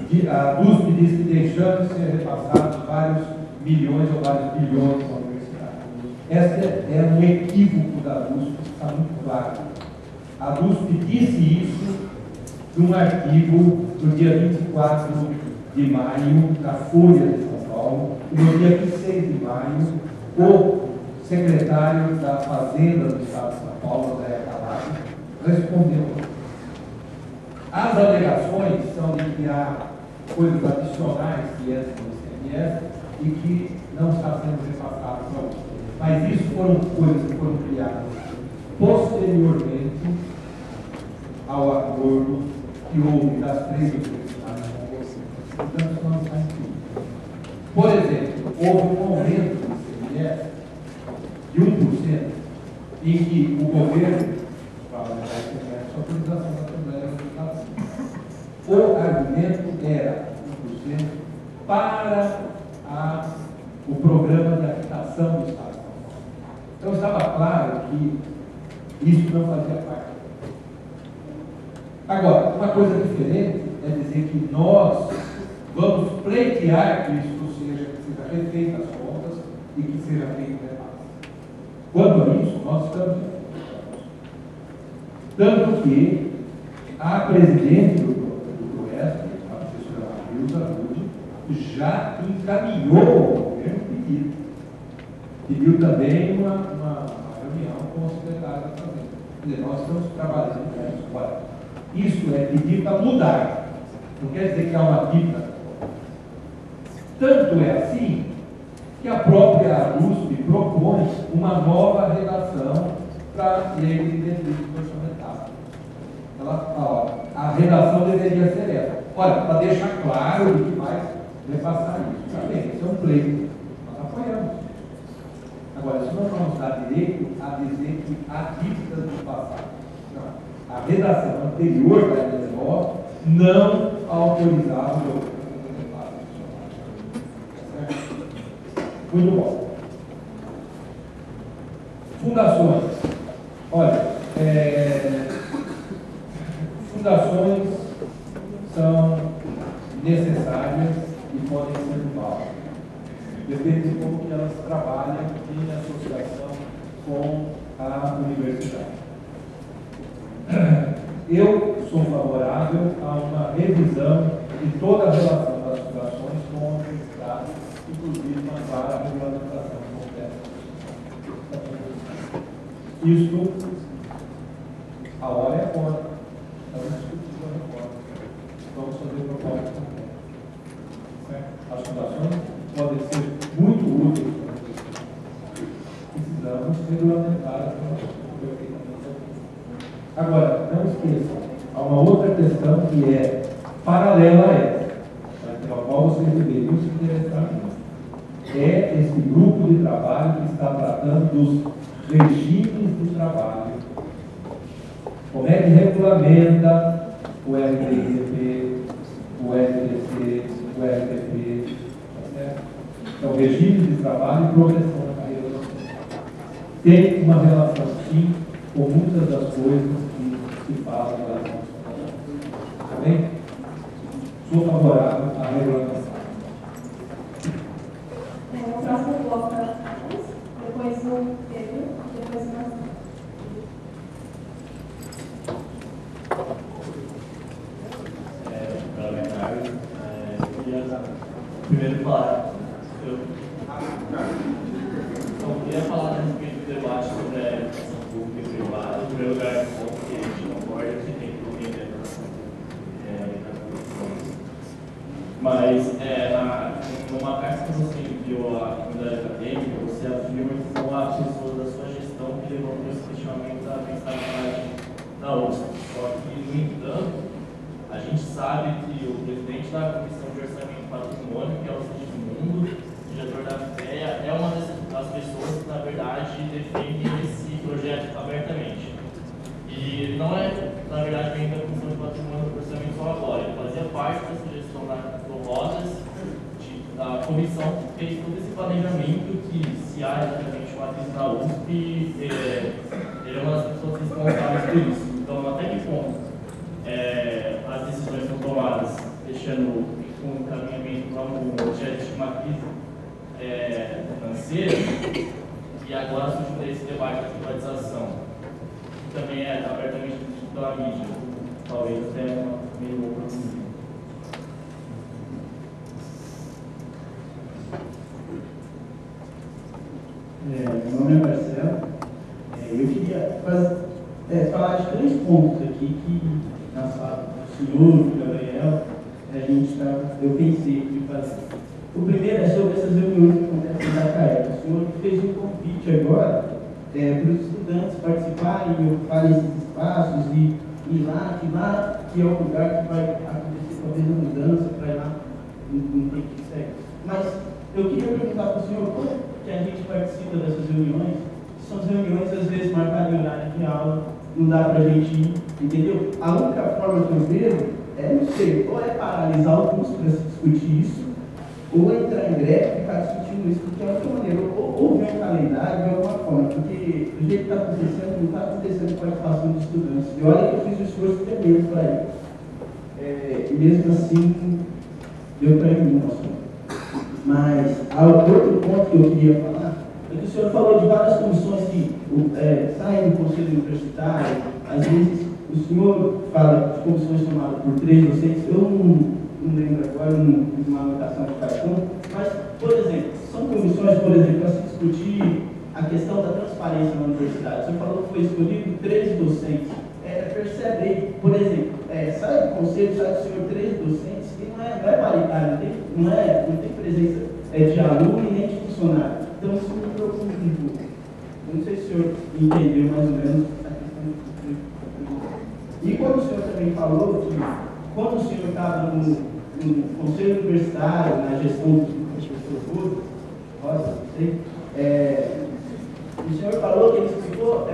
diz que deixando de ser repassados vários milhões ou vários bilhões para a universidade. Esse é um equívoco da USP, que está muito claro. A USP disse isso num artigo no dia 24 de maio, da Folha de São Paulo, e no dia 26 de maio, o secretário da Fazenda do Estado de São Paulo, André Calado, respondeu. As alegações são de que há coisas adicionais que entram no ICMS e que não está sendo repassado para o. Mas isso foram coisas que foram criadas posteriormente ao acordo que houve das 3 universidades com você. Portanto, isso não está incluído. Por exemplo, houve um aumento do ICMS de 1%, em que o governo, para aumentar o ICMS, a autorização da Assembleia Legislativa. O argumento era 1% para o programa de habitação do Estado de São Paulo. Então estava claro que isso não fazia parte. Agora, uma coisa diferente é dizer que nós vamos pleitear que isso seja refeita as contas e que seja feito o repasse. Quanto a isso, nós estamos tanto que a presidente do PROESP, a professora Marilda Rude, já encaminhou ao governo pedido. Pediu também uma reunião com o secretário da Fazenda. Quer dizer, nós estamos trabalhando com isso. Olha, isso é pedir para mudar. Não quer dizer que há uma dita. Tanto é assim que a própria USP propõe uma nova redação para a lei de benefícios orçamentários. Ela fala, a redação deveria ser essa. Olha, para deixar claro o que vai repassar isso. Tá bem, isso é um pleito. Nós apoiamos. Agora, isso não nos dá direito a dizer que há dívidas do passado. Não. A redação anterior da LDO não autorizava o governo a repasse. Muito bom. Fundações. Olha, fundações são necessárias e podem ser válidas. Depende de como que elas trabalham em associação com a universidade. Eu sou favorável a uma revisão de toda a relação das fundações com a Isso, a hora é agora. Estamos discutindo a reforma. Vamos fazer proposta também. As fundações podem ser muito úteis. Precisamos regulamentar perfeitamente. Agora, não esqueçam, há uma outra questão que é paralela a essa, pela qual vocês deveriam se interessar muito. É esse grupo de trabalho que está tratando dos regimes de trabalho. Como é que regulamenta o RDICP, o RDC, o RDP, tá certo? Então, regime de trabalho e progressão da carreira docente. Tem uma relação, sim, com muitas das coisas que se falam lá no tá bem? Sou favorável à regulamentação. O próximo bloco da depois o Pedro, depois o Marcelo. Parlamentares, eu queria primeiro falar, eu queria falar a respeito do debate sobre a educação pública e privada. Em primeiro lugar, é bom que a gente concorda que tem que compreender a educação pública. Mas, numa carta que você enviou à comunidade acadêmica, você afirma que são as pessoas da sua gestão que levantam esse questionamento da mensalidade da USP. Só que, no entanto, a gente sabe que o presidente da Comissão de Orçamento e Patrimônio, que é o Sigismundo, o diretor da FPEA, é uma das pessoas que, na verdade, defendem esse projeto abertamente. E não é, na verdade, membro da Comissão de Patrimônio e Orçamento só agora. Ele fazia parte da sugestão do Rodas, da comissão que fez todo esse planejamento que, se há exatamente uma crise na USP, ele é uma das pessoas responsáveis por isso. Então, até que ponto as decisões são tomadas deixando com um encaminhamento como objeto de uma crise financeira, e agora surge esse debate da privatização, que também é abertamente discutido pela mídia, talvez até meio oportunismo. Meu nome é Marcelo. Eu queria falar de 3 pontos aqui que, na fala do senhor, do Gabriel, eu pensei de fazer. O primeiro é sobre essas reuniões que acontecem na CAEP. O senhor fez um convite agora para os estudantes participarem e ocuparem esses espaços e ir lá, que é o lugar que vai acontecer talvez a mudança para ir lá no tempo que segue. Mas eu queria perguntar para o senhor como que a gente participa dessas reuniões. São as reuniões, às vezes, marcadas em horário de aula, não dá para a gente ir, entendeu? A única forma que eu vejo não sei, ou é paralisar o curso para se discutir isso, ou entrar em greve e ficar discutindo isso, porque é a única maneira, ou ver um calendário de alguma forma, porque do jeito que está acontecendo, não está acontecendo com a participação dos estudantes. E olha que eu fiz o esforço tremendo para ir. E mesmo assim, deu para ir no assunto. Mas, outro ponto que eu queria falar é que o senhor falou de várias comissões que saem do conselho universitário. Às vezes, o senhor fala de comissões formadas por 3 docentes. Eu não lembro agora, não fiz uma anotação de cartão. Mas, por exemplo, são comissões, por exemplo, para se discutir a questão da transparência na universidade. O senhor falou que foi escolhido 3 docentes. Percebe aí, por exemplo, sai do conselho, sai do senhor 3 docentes, que não é paritário, não tem presença de aluno e nem de funcionário. Então, isso me preocupa um pouco. Eu não sei se o senhor entendeu mais ou menos a questão do. E quando o senhor também falou que, quando o senhor estava no conselho universitário, na gestão do professor Rúlio, Rosa, não sei, o senhor falou que ele explicou,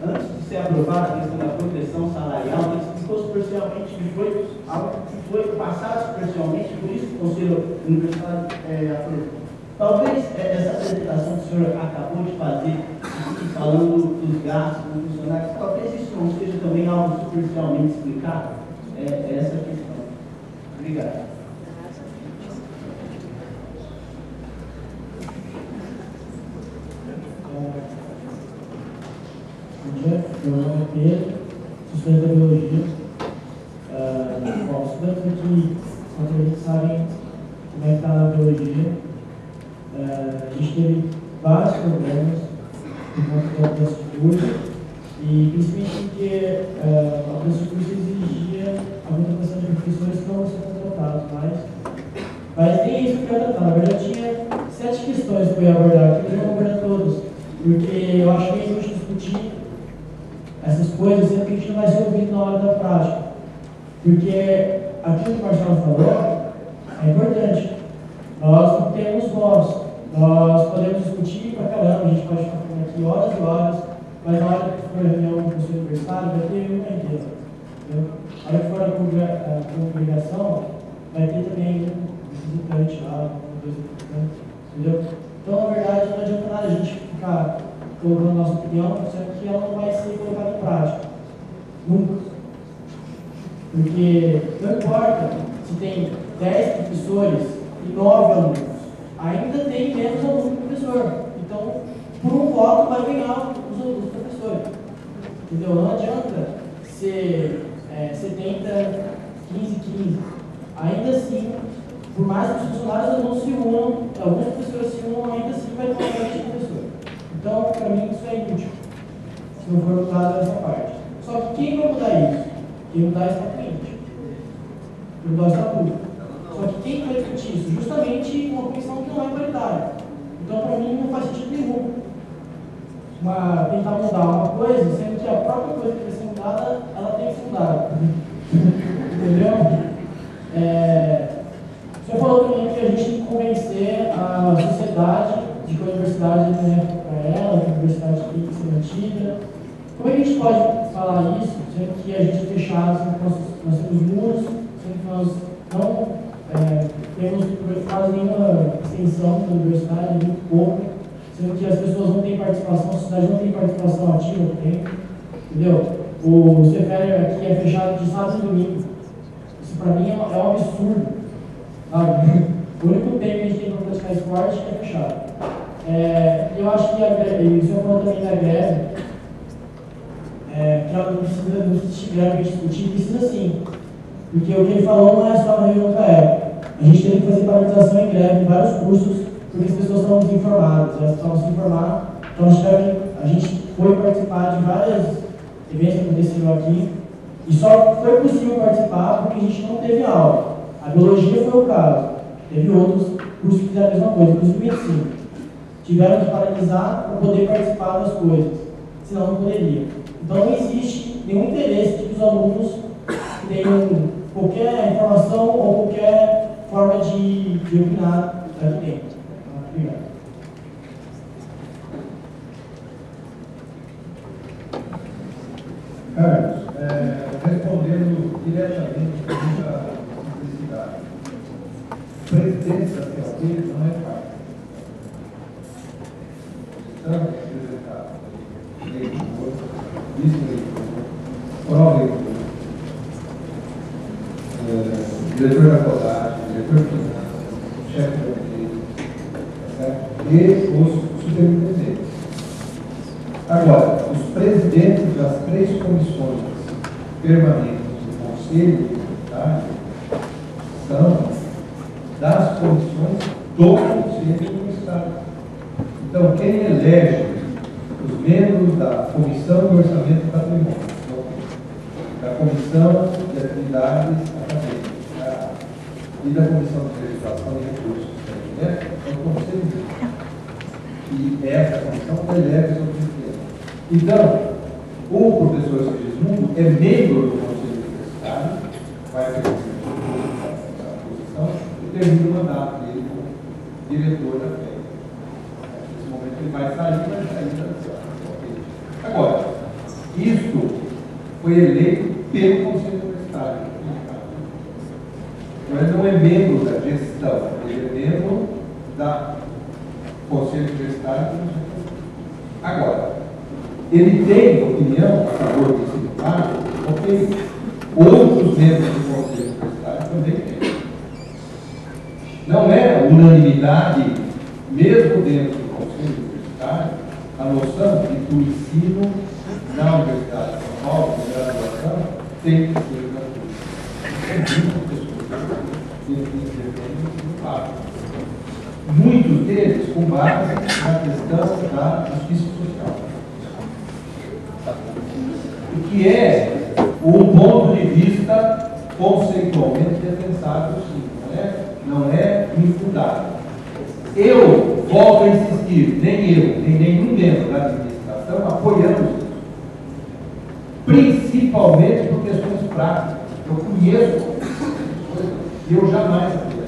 antes de ser aprovada a questão da proteção salarial, ele explicou superficialmente que foi algo que foi passado superficialmente, por isso que o Conselho Universitário aprovou. Talvez essa apresentação que o senhor acabou de fazer, falando dos gastos dos funcionários, talvez isso não seja também algo superficialmente explicado. Essa questão. Obrigado. Bom dia, meu nome é Pedro, sou estudante da biologia. Os estudantes aqui, a gente sabem como é que está na biologia. A gente teve vários problemas por conta desse curso. E principalmente porque a preço de curso exigia a contratação de professores que não vão ser contratados, mas nem isso que eu ia tratar. Na verdade, eu tinha 7 questões que eu ia abordar aqui, mas eu vou abordar todas, porque eu acho que é inútil discutir essas coisas, sendo que a gente não vai ser ouvido na hora da prática. Porque aquilo que o Marcelo falou é importante. Nós não temos voz. Nós podemos discutir pra caramba, a gente pode ficar falando aqui horas e horas, mas na hora que for a reunião do Conselho Universitário, vai ter uma inteira. Na hora que for a congregação, vai ter também um visitante lá, uma coisa importante. Entendeu? Então, na verdade, não adianta nada a gente ficar colocando a nossa opinião, sendo que ela não vai ser colocada em prática. Nunca. Porque não importa se tem 10 professores e 9 alunos, ainda tem menos alunos do professor. Então, por um voto vai ganhar os professores. Entendeu? Não adianta ser 70, 15, 15. Ainda assim, por mais que os funcionários não se unam, alguns professores se unam, ainda assim vai ter uma parte de professor. Então, para mim, isso é inútil, se não for mudado essa parte. Só que quem vai mudar isso? Quem mudar está cliente. Quem mudar está público. Só que quem vai discutir isso? Justamente uma comissão que não é paritária. Então, para mim, não faz sentido nenhum tentar mudar uma coisa, sendo que a própria coisa que vai ser mudada, ela tem que ser mudada. Entendeu? Você falou também que a gente tem que convencer a sociedade de que a universidade é para ela, que a universidade tem que ser mantida. Como é que a gente pode falar isso, sendo que a gente é fechado, sendo que nós temos muros, sendo que nós não temos quase nenhuma extensão da universidade, muito pouco, sendo que as pessoas não têm participação, a sociedade não tem participação ativa dentro, entendeu? O Cefélia aqui é fechado de sábado e domingo. Isso para mim é um absurdo, sabe? O único tempo que a gente tem para praticar esporte é fechado. Eu acho que o senhor falou também da greve, que ela não precisa de greve para discutir, precisa sim. Porque o que ele falou não é só na reunião da época. A gente teve que fazer paralisação em greve em vários cursos, porque as pessoas estavam desinformadas. Elas estavam se informando, então a gente foi participar de vários eventos que aconteceram aqui, e só foi possível participar porque a gente não teve aula. A biologia foi o caso. Teve outros cursos que fizeram a mesma coisa, inclusive medicina. Tiveram que paralisar para poder participar das coisas, senão não poderia. Então não existe nenhum interesse de que os alunos tenham qualquer informação ou qualquer forma de opinar aqui dentro. Obrigado. Carlos, respondendo diretamente à simplicidade. Presidente da CLT não é fácil. Estamos representados leitor, vice-leitor, pró-leitor, diretor da colagem, diretor de finanças, chefe de gabinete, e os superintendentes. Agora, os presidentes das 3 comissões permanentes do Conselho Universitário são das comissões do Conselho Universitário. Então, quem elege os membros da Comissão de Orçamento e Patrimônio, da Comissão de Atividades Acadêmicas e da Comissão de Legislação e Recursos, é o Conselho. E essa comissão elege os objetivos. Então, o professor Sigismundo é membro do Conselho Universitário, vai ter a posição e termina o mandato dele como diretor da FEI. Nesse momento ele vai sair, mas sair da Agora, isto foi eleito pelo Conselho Universitário. Então, ele não é membro da gestão, ele é membro da Conselho Universitário. Agora, ele tem opinião a favor desse deputado, ok. Outros membros do Conselho Universitário também têm. Não é unanimidade, mesmo dentro do Conselho Universitário, a noção de que o ensino na Universidade de São Paulo, de graduação, tem que ser gratuito. É muitas pessoas que defendem fato. Muitos deles com base na questão da justiça social. que é um ponto de vista conceitualmente defensável, sim, não é infundado. Eu volto a insistir, nem eu, nem nenhum membro da administração apoiamos isso. Principalmente por questões práticas. Eu conheço coisas e eu jamais apoiaria.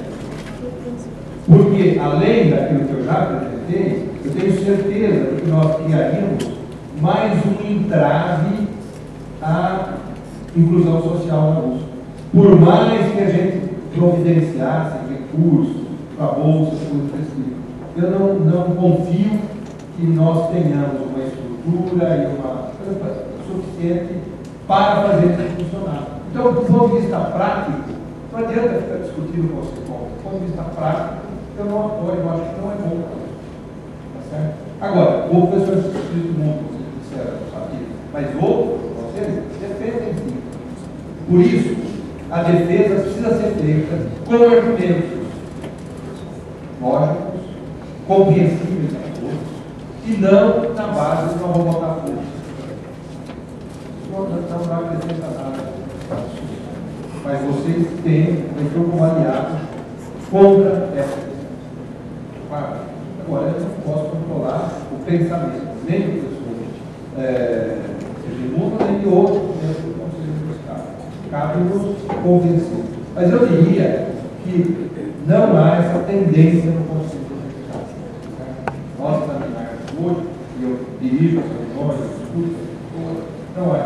Porque, além daquilo que eu já apresentei, eu tenho certeza de que nós criaríamos mais um entrave à inclusão social na USP. Por mais que a gente providenciasse recursos para a Bolsa, coisas desse tipo, eu não confio que nós tenhamos uma estrutura e uma coisa suficiente para fazer isso funcionar. Então, do ponto de vista prático, não adianta ficar discutindo com você. Do ponto de vista prático, eu não apoio, eu acho que não é bom. Tá certo? Agora, o professor Espírito Mundo, vocês disseram, não sabia, mas outros, vocês defendem sim. Por isso, a defesa precisa ser feita com argumentos lógicos, compreensíveis a todos, e não na base de uma robotação. Não vai acrescentar nada. Mas vocês têm, como aliados, contra essa questão. Agora, eu não posso controlar o pensamento, nem do professor Segimundo, nem de outros membros do Conselho Universitário. Cabe-nos convencer. Mas eu diria que não há essa tendência no Conselho Universitário. Nós examinarmos hoje, e eu dirijo as reuniões, eu discuto, não há.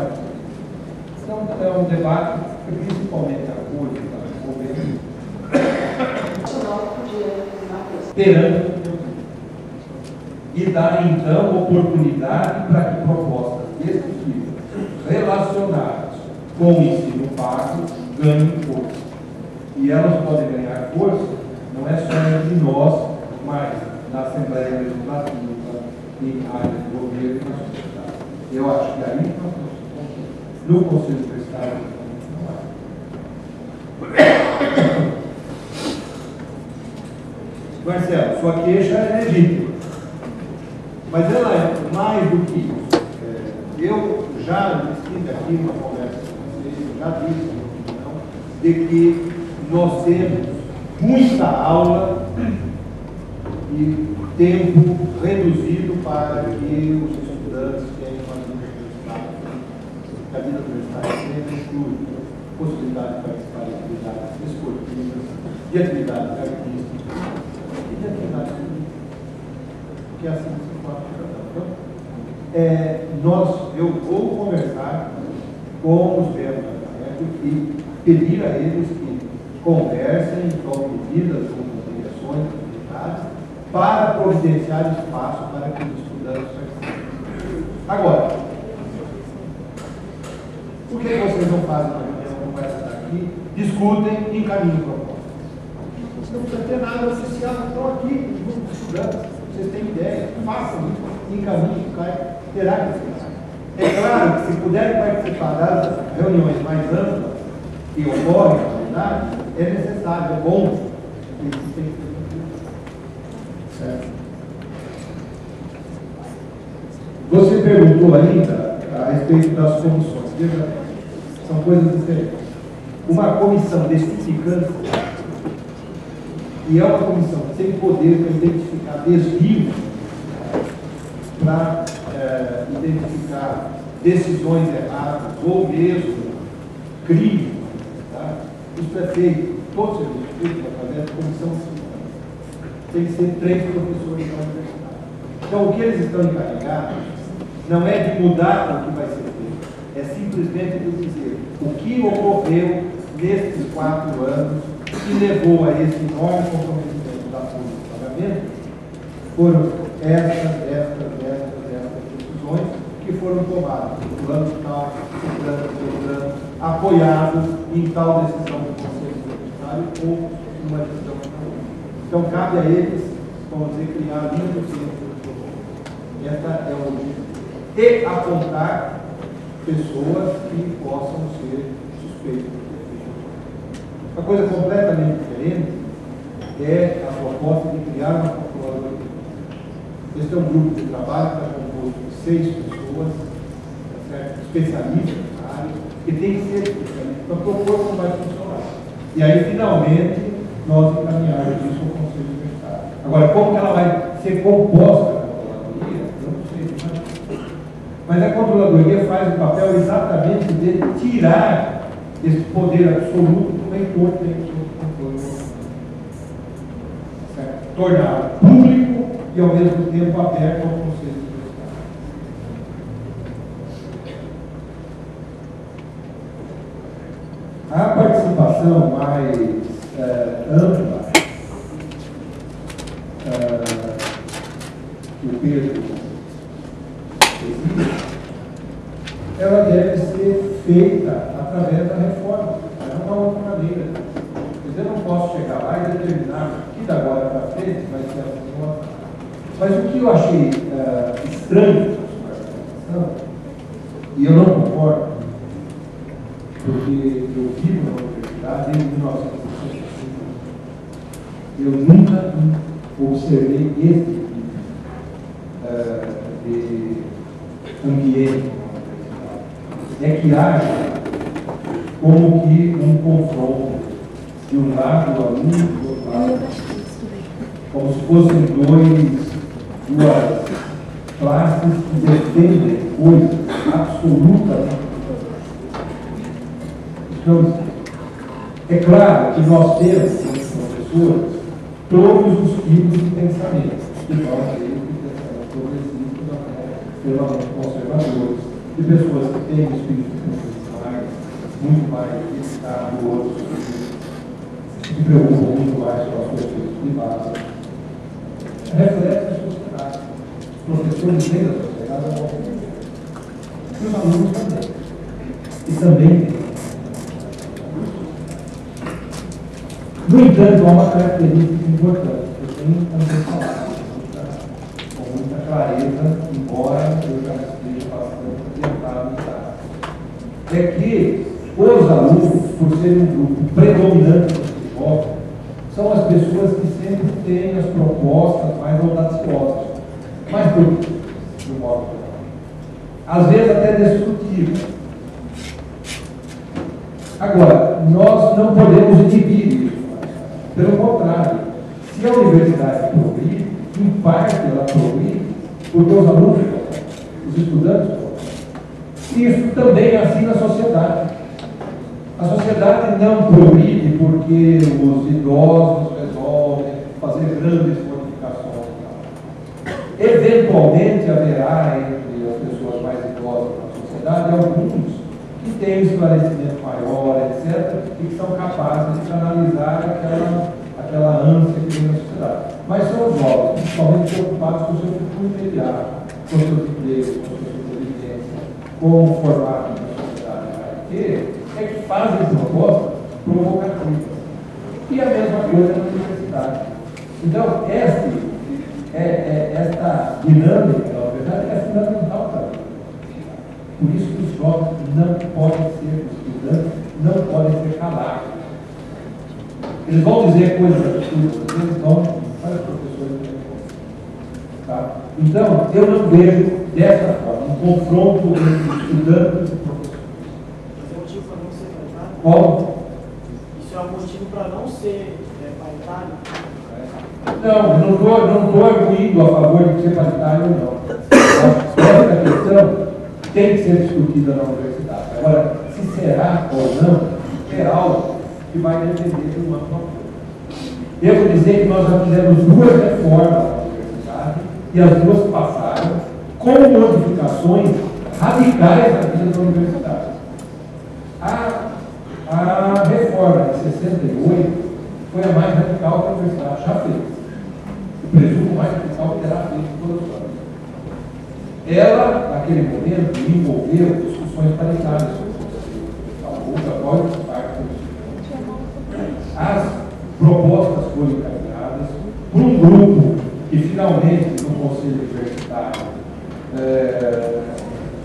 Então, é um debate que principalmente apoio para o governo perante e dar então oportunidade para que propostas desse tipo relacionadas com o ensino pago ganhem força. E elas podem ganhar força não é só entre nós, mas na Assembleia Legislativa, em áreas de governo e na sociedade. Eu acho que aí nós temos no Conselho Universitário não há. Marcelo, sua queixa é legítima, mas ela é mais do que isso. Eu já estive aqui numa conversa com vocês, eu já disse a minha opinião de que nós temos muita aula e tempo reduzido para que os estudantes tenham uma vida universitária. A vida universitária sempre inclui possibilidade de participar de atividades esportivas, de atividades artísticas e de atividades políticas. Porque é assim que se pode tratar. Eu vou conversar com os membros da CAEP e pedir a eles que conversem, tomem medidas ou direções, atividades, para providenciar espaço para que os estudantes participem. Agora, por que vocês não fazem uma reunião como essa daqui, discutem e encaminham propostas? Não precisa ter nada oficial, estão aqui, os grupos de estudantes, vocês têm ideia, façam isso, encaminhem, terá que ser. É claro que se puderem participar das reuniões mais amplas que ocorrem na comunidade, é necessário, é bom, isso tem que ser. Certo? Você perguntou ainda a respeito das comissões. Veja, são coisas diferentes. Uma comissão de significância, e é uma comissão que tem poder para identificar desvios, para identificar decisões erradas ou mesmo crimes. Tá? Os prefeitos, todos os prefeitos, através da comissão de significância, tem que ser 3 professores da universidade. Então, o que eles estão encarregados não é de mudar o que vai ser feito, é simplesmente de dizer o que ocorreu nestes 4 anos que levou a esse enorme comprometimento da folha de pagamento, foram essas decisões que foram tomadas no plano tal, no plano apoiados em tal decisão do Conselho Universitário ou numa decisão outra. Então, cabe a eles, vamos dizer, criar a linha do centro. Essa é o objetivo. E apontar pessoas que possam ser suspeitas. Uma coisa completamente diferente é a proposta de criar uma procuradoria. Este é um grupo de trabalho que está composto de 6 pessoas, especialistas que tem que ser especialista, porque o corpo não vai funcionar. E aí, finalmente, nós encaminhamos isso ao Conselho Universitário. Agora, como que ela vai ser composta a controladoria, eu não sei. Mas a controladoria faz o papel exatamente de tirar esse poder absoluto do reitor que tem o seu controle. Torná-lo público e, ao mesmo tempo, aberto ao Conselho Universitário. A participação mais ampla que o Pedro existe, ela deve ser feita através da reforma. Não há outra maneira. Eu não posso chegar lá e determinar que da agora para frente vai ser a reforma. Mas o que eu achei estranho na sua argumentação, e eu não concordo, porque eu vivo na universidade desde 1965, eu nunca observei esse tipo de ambiente na universidade. É que haja como que um confronto de um lado do aluno e do outro lado, como se fossem duas classes que defendem coisas absolutamente. Então, é claro que nós temos, como professores, todos os tipos de pensamento, de nós temos de pensamento progressista, extremamente conservadores, de pessoas que têm espírito muito mais dedicado, outros que se preocupam muito mais com as suas coisas privadas. Reflete a sociedade. Os professores dentro da sociedade é uma e os alunos também. E também têm. No entanto, há uma característica importante, que eu tenho também falado com muita clareza, embora eu já esteja bastante adiantado no caso. É que os alunos, por serem um grupo predominante do futebol, são as pessoas que sempre têm as propostas mais audaciosas, mais brutas, do modo geral. Às vezes até destrutivas. Agora, nós não podemos inibir isso. Pelo contrário, se a universidade progride, em parte ela progride, porque os alunos progridem, os estudantes progridem. Isso também é assim na sociedade. A sociedade não progride porque os idosos resolvem fazer grandes modificações. Eventualmente haverá entre as pessoas mais idosas na sociedade alguns que têm um esclarecimento maior, etc., e que são capazes de canalizar aquela ânsia que tem na sociedade. Mas são os jovens, principalmente preocupados com o seu futuro imediato, com seus empregos, com a sua sobrevivência, com o formato da sociedade, que é que fazem propostas provocativas. E a mesma coisa na universidade. Então, esta dinâmica, na verdade, é fundamental para a vida. Por isso que os jovens não podem ser estudantes, não podem ser calados. Eles vão dizer coisas absurdas, eles vão para os professores. Tá? Então, eu não vejo dessa forma um confronto entre estudantes e professores. Isso é um motivo para não ser paritário? Qual? Isso é um motivo para não ser paritário? Não, eu não estou arguindo a favor de ser paritário ou não. Essa questão tem que ser discutida na universidade. Agora, se será ou não, é algo que vai depender de uma forma. Devo dizer que nós já fizemos 2 reformas na universidade e as 2 passaram com modificações radicais na vida da universidade. A reforma de 68 foi a mais radical que a universidade já fez. Eu presumo mais radical que terá feito todos os anos. Ela, naquele momento, envolveu discussões paritárias sobre o conselho, as propostas foram encaminhadas por um grupo que finalmente no Conselho Universitário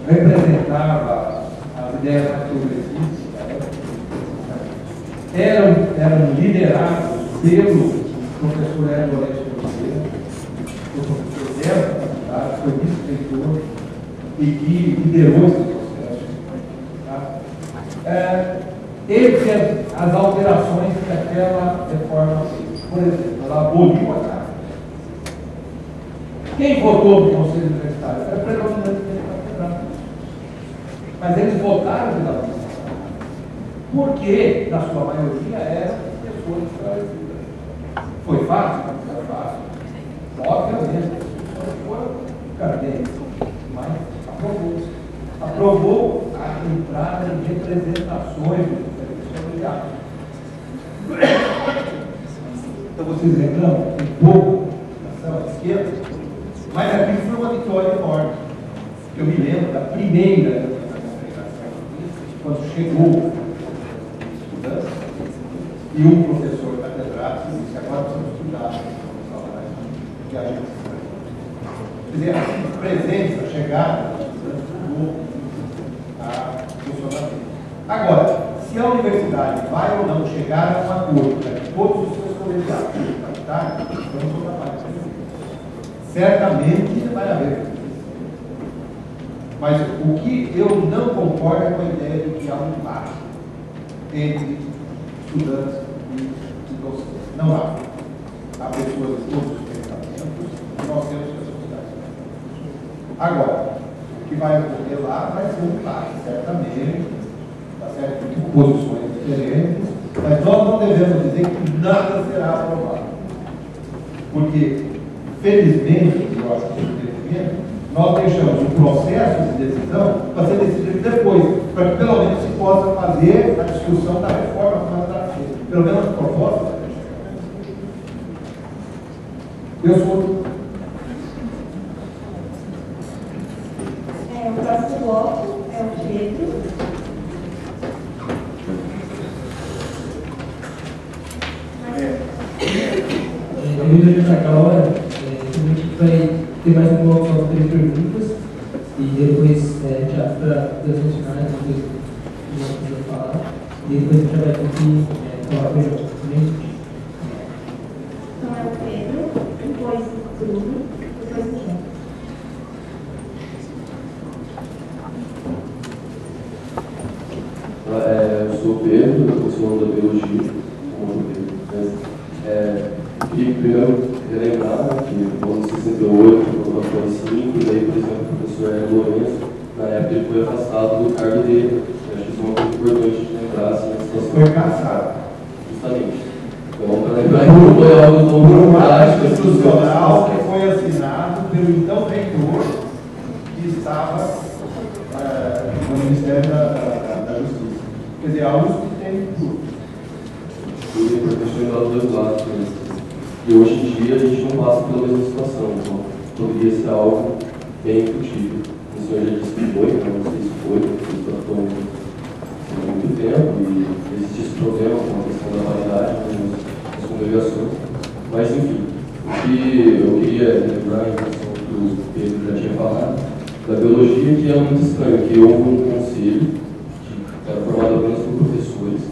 representava as ideias mais progressistas da época. Eram liderados pelo professor Hélio Lourenço Oliveira, o professor dessa faculdade, foi vice-reitor e que liderou esse processo. Tá? as alterações que aquela reforma fez. Por exemplo, ela aboliu a carta. Quem votou no Conselho Universitário? Era predominantemente catedrático. Mas eles votaram pela votação. Porque, na sua maioria, eram pessoas esclarecidas. Foi fácil? Não foi fácil. Obviamente, as pessoas foram cardentes, mas aprovou a entrada de representações do serviço. Então vocês reclamam um pouco da esquerda, mas aquilo foi uma vitória enorme. Eu me lembro da primeira congregação, quando chegou estudantes, e um professor catedrático disse: agora precisamos estudar, que a gente quer dizer, a presença, a chegada dos estudantes mudou a funcionamento. Agora, se a universidade vai ou não chegar a um acordo para que todos os seus colegiados sejam capitais, vamos voltar mais. Certamente vai haver. Mas o que eu não concordo é com a ideia de que há um embate entre estudantes e docentes. Não há. Há pessoas de todos os pensamentos e nós temos que associar. Agora, o que vai ocorrer lá vai ser um embate, certamente, tá certo? Com posições diferentes, mas nós não devemos dizer que nada será aprovado. Porque, felizmente, eu acho que nós deixamos o processo de decisão para ser decidido depois, para que pelo menos se possa fazer a discussão da reforma como ela está feita. Pelo menos as propostas. Eu sou. O próximo bloco é o Pedro. Eu vou deixar a hora, a gente vai ter mais um bloco só com 3 perguntas e depois a gente abre para as funcionárias, depois não precisa falar, e depois a gente já vai ter que falar com ele. Então é o Pedro, depois o Bruno, depois o João. Eu sou o Pedro, eu sou aluno da Biologia, queria primeiro relembrar que no ano 68, quando foi em 5, daí, por exemplo, o professor Hélio Lourenço, na época ele foi afastado do cargo dele. Eu acho que isso é uma coisa importante de lembrar, assim, a situação. Foi caçado. Justamente. Então, para lembrar que não foi algo tão prático, institucional que foi assinado pelo então reitor que estava no Ministério da Justiça. Quer dizer, algo que tem tudo. Tudo é importante lembrar dos dois lados. E hoje em dia a gente não passa pela mesma situação, então poderia ser algo bem discutível. O senhor já disse que foi, não sei se foi, porque isso tratou há muito tempo e existe esse problema com a questão da validade nas congregações. Mas, enfim, o que eu queria lembrar em relação ao que o Pedro já tinha falado, da biologia, que é muito estranho, que houve um conselho, que era formado apenas por professores,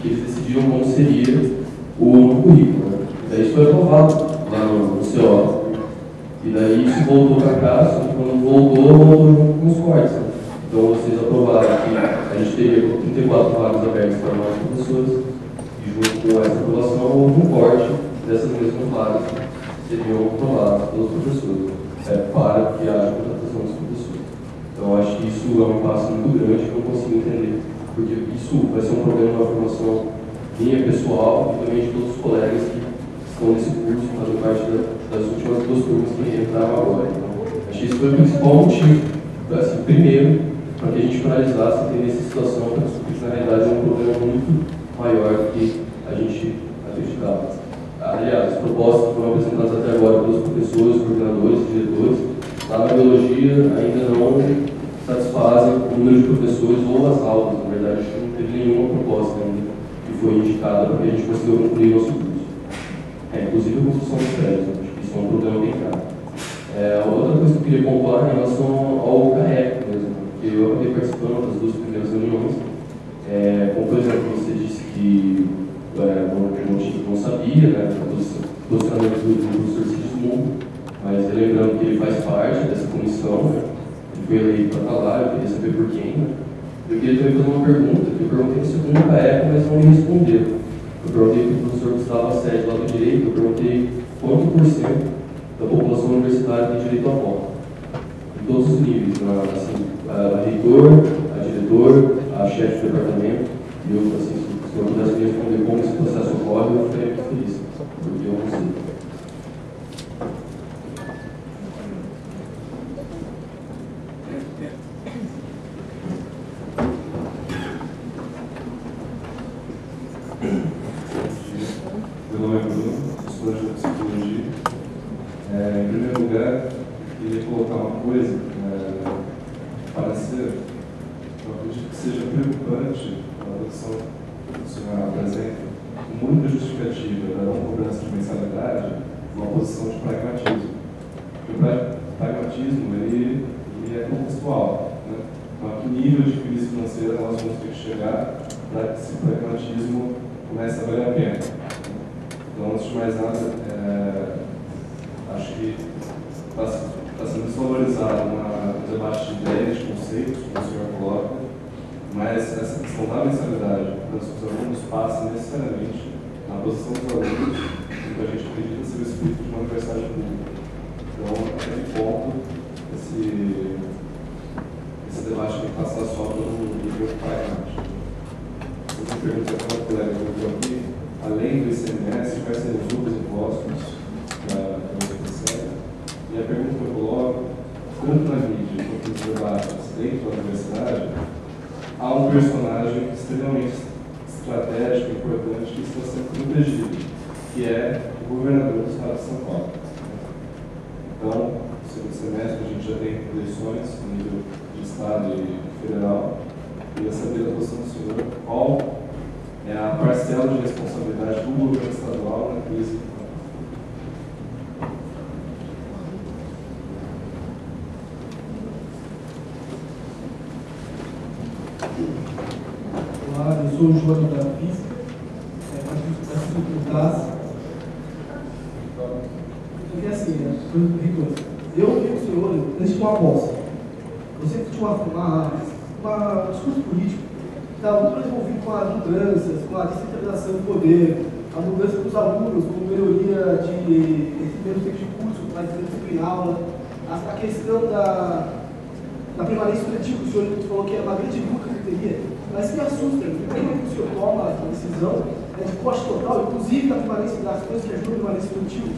que eles decidiram como seria o currículo. Né? Daí isso foi aprovado lá no CO. E daí isso voltou para cá, só que quando voltou com os cortes. Né? Então vocês aprovaram que a gente teria 34 vagas abertas para nós professores, e junto com essa aprovação houve um corte dessas mesmas vagas que seriam aprovadas pelos professores, para que haja contratação dos professores. Então acho que isso é um passo muito grande que eu não consigo entender, porque isso vai ser um problema na formação minha pessoal e também de todos os colegas que estão nesse curso, fazem parte das últimas 2 turmas que entraram agora. Então, acho que esse foi o principal motivo, assim, primeiro, para que a gente finalizasse e entender essa situação, porque na realidade é um problema muito maior do que a gente acreditava. Aliás, as propostas que foram apresentadas até agora pelos professores, coordenadores, diretores, lá na biologia ainda não satisfazem o número de professores ou as aulas. Na verdade, acho que não teve nenhuma proposta ainda que foi indicada para que a gente consiga concluir nosso curso. Inclusive a construção dos prédios, acho que isso é um problema bem grave. Outra coisa que eu queria pontuar em relação ao CAEP mesmo, porque eu acabei participando das 2 primeiras reuniões, como por exemplo, você disse que não sabia, né, o posicionamento do professor Sigismundo, mas lembrando que ele faz parte dessa comissão, né, ele foi eleito para estar lá, eu queria saber por quem, né, Eu queria também fazer uma pergunta, que eu perguntei no segundo CAECA, mas não me responderam. Eu perguntei para o professor Gustavo Assede, lá do direito, eu perguntei quanto por cento da população universitária tem direito a voto. Em todos os níveis, assim, a reitor, a diretor, a chefe de departamento, e eu, assim, se eu pudesse me responder como esse processo ocorre, eu ficaria muito feliz, porque eu não sei. Meu nome é Bruno, estudante de psicologia. Em primeiro lugar, queria colocar uma coisa para ser, eu acredito que seja preocupante a adoção que o senhor apresenta, com muita justificativa da não cobrança de mensalidade, uma posição de pragmatismo. Porque o pragmatismo ele é contextual, né? Então, a que nível de crise financeira nós vamos ter que chegar para que esse pragmatismo comece a valer a pena. Então, antes de mais nada, acho que está sendo desvalorizado um debate de ideias, de conceitos, como o senhor coloca, mas essa questão da mensalidade, para que os alunos passem necessariamente na posição dos alunos, que a gente acredita ser o espírito de uma universidade pública. Então, até que ponto esse debate tem que passar só pelo nível pragmático. Outra pergunta que a colega colocou aqui, além do ICMS, quais serão os outros impostos da UFSM? E a pergunta que eu coloco, tanto na mídia quanto nos debates dentro da universidade, há um personagem extremamente estratégico e importante que está sendo protegido, que é o governador do estado de São Paulo. Então, no segundo semestre, a gente já tem eleições no nível de estado e federal. Eu queria saber da posição do senhor qual é a parcela de responsabilidade do governo estadual na crise. Olá, eu sou o João da Física, da Física. Porque assim, eu vi o senhor, antes de uma posse, você tinha um discurso político que estava muito mais envolvido com as mudanças, com a descentralização do poder, a mudança dos alunos, com melhoria de menos tempo de curso, mais tempo em aula, a questão da permanência estudantil, que o senhor falou que é uma grande luta que teria, mas que assusta, porque o senhor toma a decisão de corte total, inclusive da permanência das coisas que ajudam a permanência estudantil.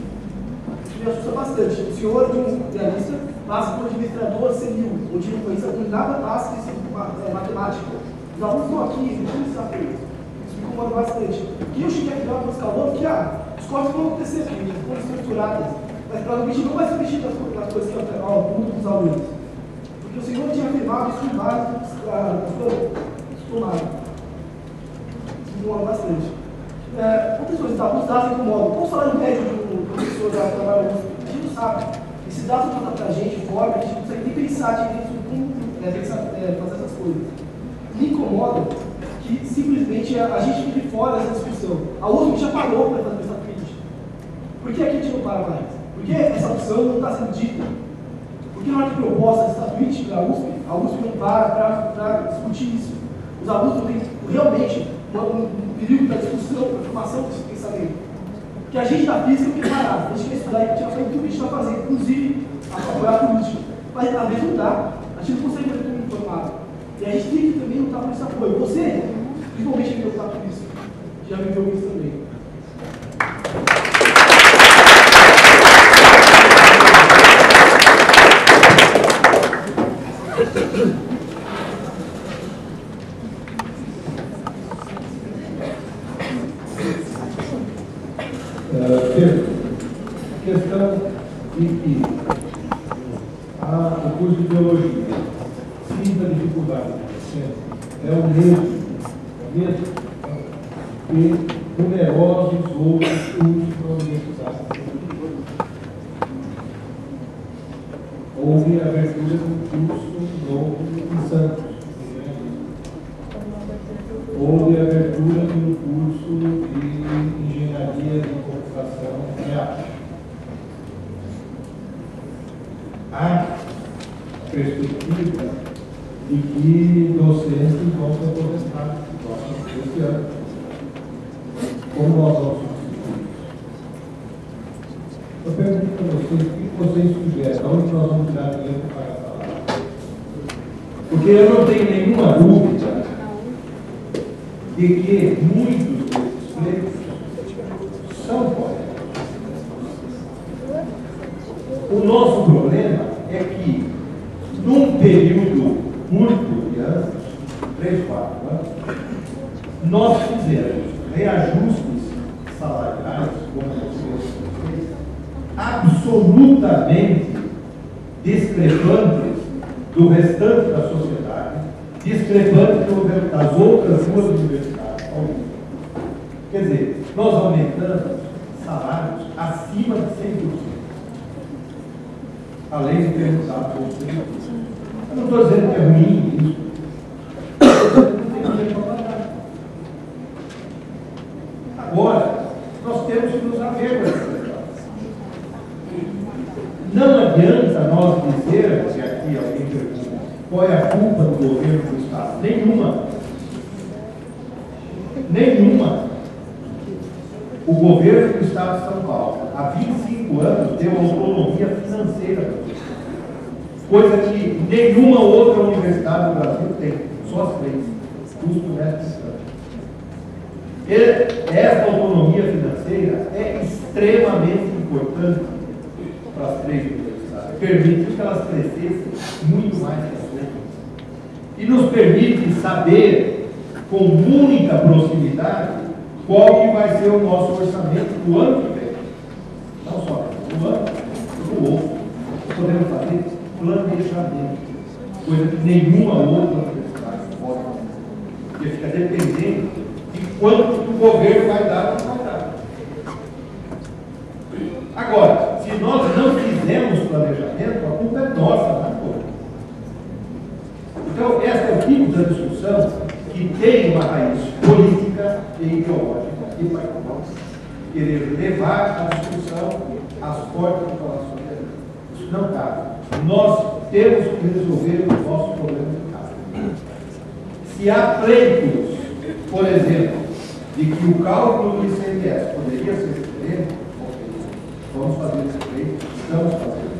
Isso me assusta bastante. O senhor, de um idealista, passa por administrador senil, ou de um conhecedor de nada passa de matemática. Os alunos estão aqui, não precisam saber. Isso me incomoda bastante. E eu cheguei a criar um escalão que, os cortes vão acontecer, filho, as coisas estruturadas, mas provavelmente não vai ser mexido nas coisas que é o mundo dos alunos. Porque o senhor tinha afirmado isso em vários tomaram. Isso me incomoda bastante. Outras coisas, os dados incomodam. Qual o salário médio de um professor da trabalho? A gente não sabe. Esses dados não dão pra gente fora, a gente não consegue nem pensar direito como fazer essas coisas. Me incomoda que simplesmente a gente fique fora dessa discussão. A USP já parou para fazer essa crítica. Por que aqui a gente não para mais? Por que essa opção não está sendo dita? Por que na hora de proposta estatuíte da USP, a USP não para para discutir isso? Os alunos não têm realmente um período da discussão, da formação desse pensamento. Que a gente da física tem que parar, a gente quer estudar e a gente vai fazer tudo que a gente vai fazer, inclusive apoiar a política. Mas às vezes não dá, a gente não consegue fazer tudo informado. E a gente tem que também lutar por esse apoio. Você, principalmente, tem que lutar por isso. Já viveu isso também. Questão de que o curso de biologia, sinta a dificuldade é o mesmo que numerosos outros cursos da universidade. Houve a abertura do curso novo em Santos. Houve a abertura do curso de engenharia de computação real. A perspectiva e que docentes vão se aposentar esse ano. Como nós vamos substituir? Eu pergunto para vocês, o que vocês sugerem? Onde nós vamos tirar dinheiro para pagar salário? Porque eu não tenho nenhuma dúvida de que muitos desses pleitos são corretos. O nosso problema é que, num período curto de anos, 3, 4 anos, nós fizemos reajustes salariais, como vocês, absolutamente discrepantes do restante da sociedade, discrepantes das outras duas universidades. Quer dizer, nós aumentamos salários acima de 100%. Além de termos dado outros. Eu não estou dizendo que é ruim isso. Agora, nós temos que nos haver com essa questão. Não adianta nós dizermos, e aqui alguém pergunta, qual é a culpa do governo do Estado? Nenhuma. Nenhuma. O governo do Estado de São Paulo, há 25 anos, deu autonomia financeira, coisa que nenhuma outra universidade do Brasil tem, só as 3, custo mestre. Essa autonomia financeira é extremamente importante para as 3 universidades, permite que elas crescessem muito mais que as outras e nos permite saber com muita proximidade qual que vai ser o nosso orçamento do ano que vem. Não só do ano, do outro. Podemos fazer planejamento, coisa que nenhuma outra universidade pode fazer. Porque fica dependendo de quanto o governo vai dar para pagar. Agora, se nós não fizermos planejamento, a culpa é nossa, não é pouco. Então, esse é o tipo de discussão que tem uma raiz política e ideológica e vai querer levar a discussão às portas do Palácio Federal. Isso não cabe. Nós temos que resolver os nossos problemas de casa. Se há pleitos, por exemplo, de que o cálculo do ICMS poderia ser diferente, vamos fazer esse pleito, estamos fazendo.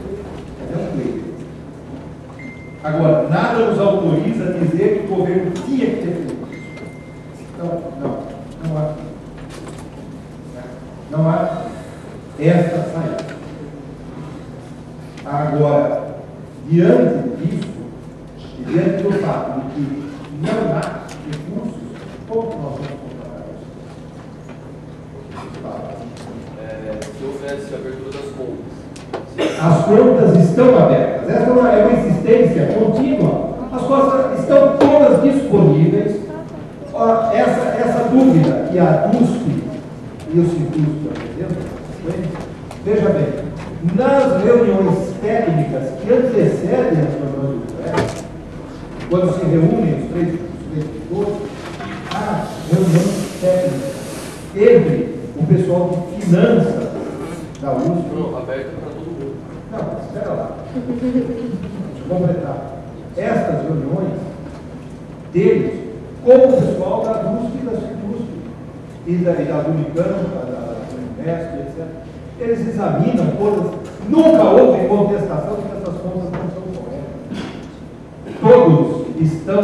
É um pleito. Agora, nada nos autoriza a dizer que o governo tinha que ter feito isso. Então, não há. Não há esta saída. Agora, diante disso, e diante do fato de que não há recursos, como nós vamos contratar isso? Se houvesse a abertura das contas. As contas estão abertas. Essa é uma insistência contínua. As contas estão todas disponíveis. Essa dúvida que a USP e o Instituto apresentam, veja bem, nas reuniões técnicas que antecedem as reuniões do prédio, quando se reúnem os três setores, há reuniões técnicas entre o pessoal de finanças da USP. Não, aberta para todo mundo. Não, espera lá. Deixa eu completar. Estas reuniões deles com o pessoal da USP e da CITUSP e da Unicamp, da Unesp, etc. Eles examinam todas. Nunca houve contestação de que essas contas não são corretas. Todos estão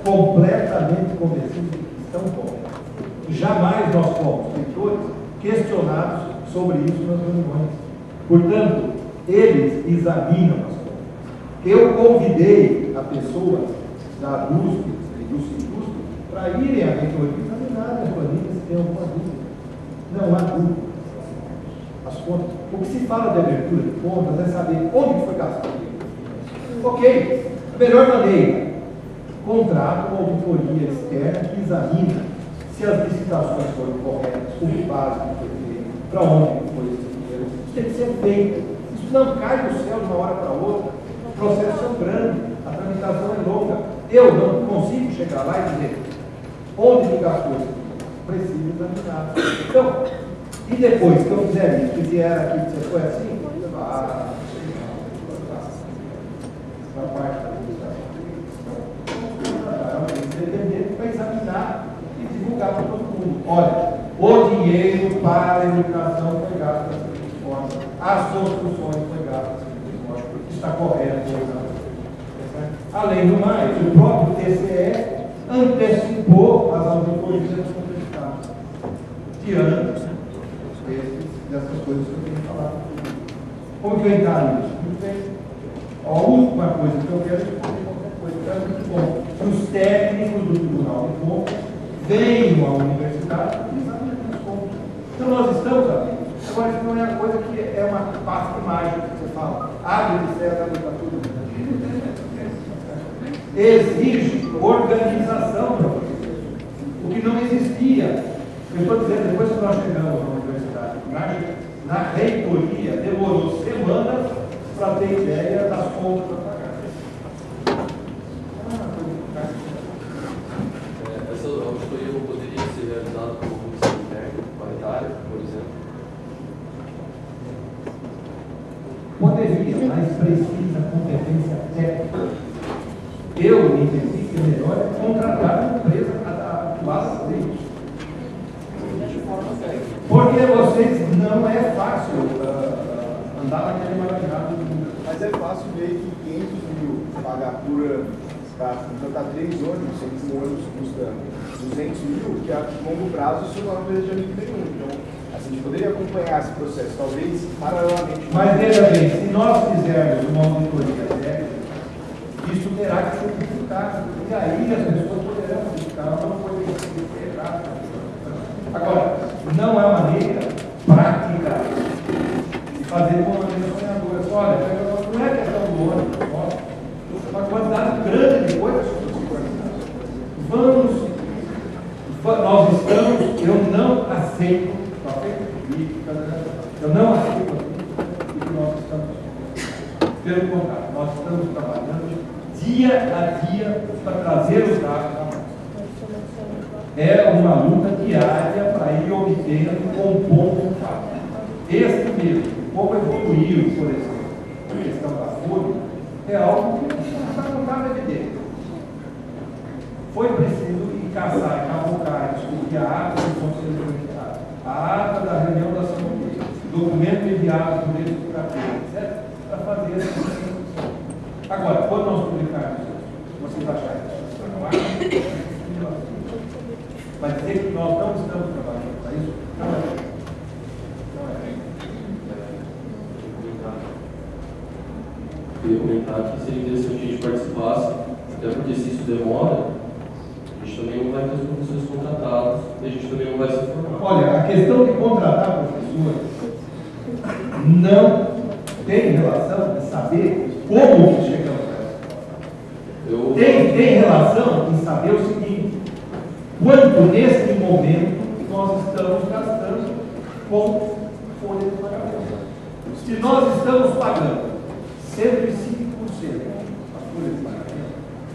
completamente convencidos de que estão corretas. Jamais nós fomos, leitores, questionados sobre isso nas reuniões. Portanto, eles examinam as contas. Eu convidei a pessoas da USP e do CITUSP para irem à reitoria e examinarem as planilhas se tem alguma dúvida. Não há dúvida. As contas. O que se fala de abertura de contas é saber onde foi gastado o dinheiro. Ok. A melhor maneira, contrata uma auditoria externa que examina se as licitações foram corretas, com que base foi feito, para onde foi esse dinheiro. Isso tem que ser feito. Isso não cai do céu de uma hora para outra. Os processos são grandes, a tramitação é longa. Eu não consigo chegar lá e dizer onde que gastou esse dinheiro. Preciso examinar. Então, e depois que eu fizer isso, que vier aqui e dizer, foi assim, na parte da administração. dinheiro para a educação foi gasto dessa forma, as construções foi gasto dessa forma, está correto. Além do mais, o próprio TCE antecipou as auditorias dos universidades, diante dessas coisas que eu tenho falado. Como que eu encaro isso? Muito bem. A última coisa que eu quero é responder qualquer coisa. É muito bom que os técnicos do Tribunal de Contas venham à universidade e examinem as contas. Então nós estamos ali. Agora, isso não é uma coisa que é uma pasta mágica que você fala. Abre de certo, abre para tudo. Exige organização para fazer isso. O que não existia. Eu estou dizendo, depois que nós chegamos na universidade, na reitoria, demorou semanas para ter ideia das contas a pagar. Essa auditoria não poderia ser realizada por um ensino técnico, qualitário, por exemplo? Poderia, mas precisa competência técnica. Eu entendi que o melhor é contratar uma empresa a fazer isso. Porque vocês não é fácil andar naquele maravilhado. Mas é fácil ver que 500 mil pagar por implantar 3 ônibus, sendo que um ônibus custa 200 mil, que a longo prazo isso não é uma empresa de amigo nenhum. Então, assim, a gente poderia acompanhar esse processo, talvez paralelamente. Mas veja bem, se nós fizermos uma auditoria técnica, isso terá que ser publicado. E aí as pessoas poderão publicar, não poderia ser errado. Agora, não há maneira prática de fazer uma maneira sonhadora. Olha, não é questão do ônibus, uma quantidade grande de coisas nós estamos, eu não aceito, eu não aceito o que nós estamos. Pelo contrário, nós estamos trabalhando dia a dia para trazer os dados. É uma luta diária para ir obtendo um ponto fácil. Este mesmo, como evoluiu, por exemplo, a questão da folha, é algo que não estava evidente. Foi preciso ir caçar, cavocar, descobrir a ata do Conselho Universitário, a ata da reunião da Assembleia, documento enviado por eles para etc., para fazer essa discussão. Agora, quando nós publicarmos isso, vocês acharem que não há? Mas dizer que nós não estamos trabalhando para isso, não é. Eu queria comentar que seria interessante a gente participasse, até porque se isso demora, a gente também não vai ter os professores contratados, e a gente também não vai se formar. Olha, a questão de contratar professores não tem relação de saber como que chegamos a essa. Tem relação em saber o seguinte: quanto nesse momento nós estamos gastando com folha de pagamento. Se nós estamos pagando 105% a folha de pagamento,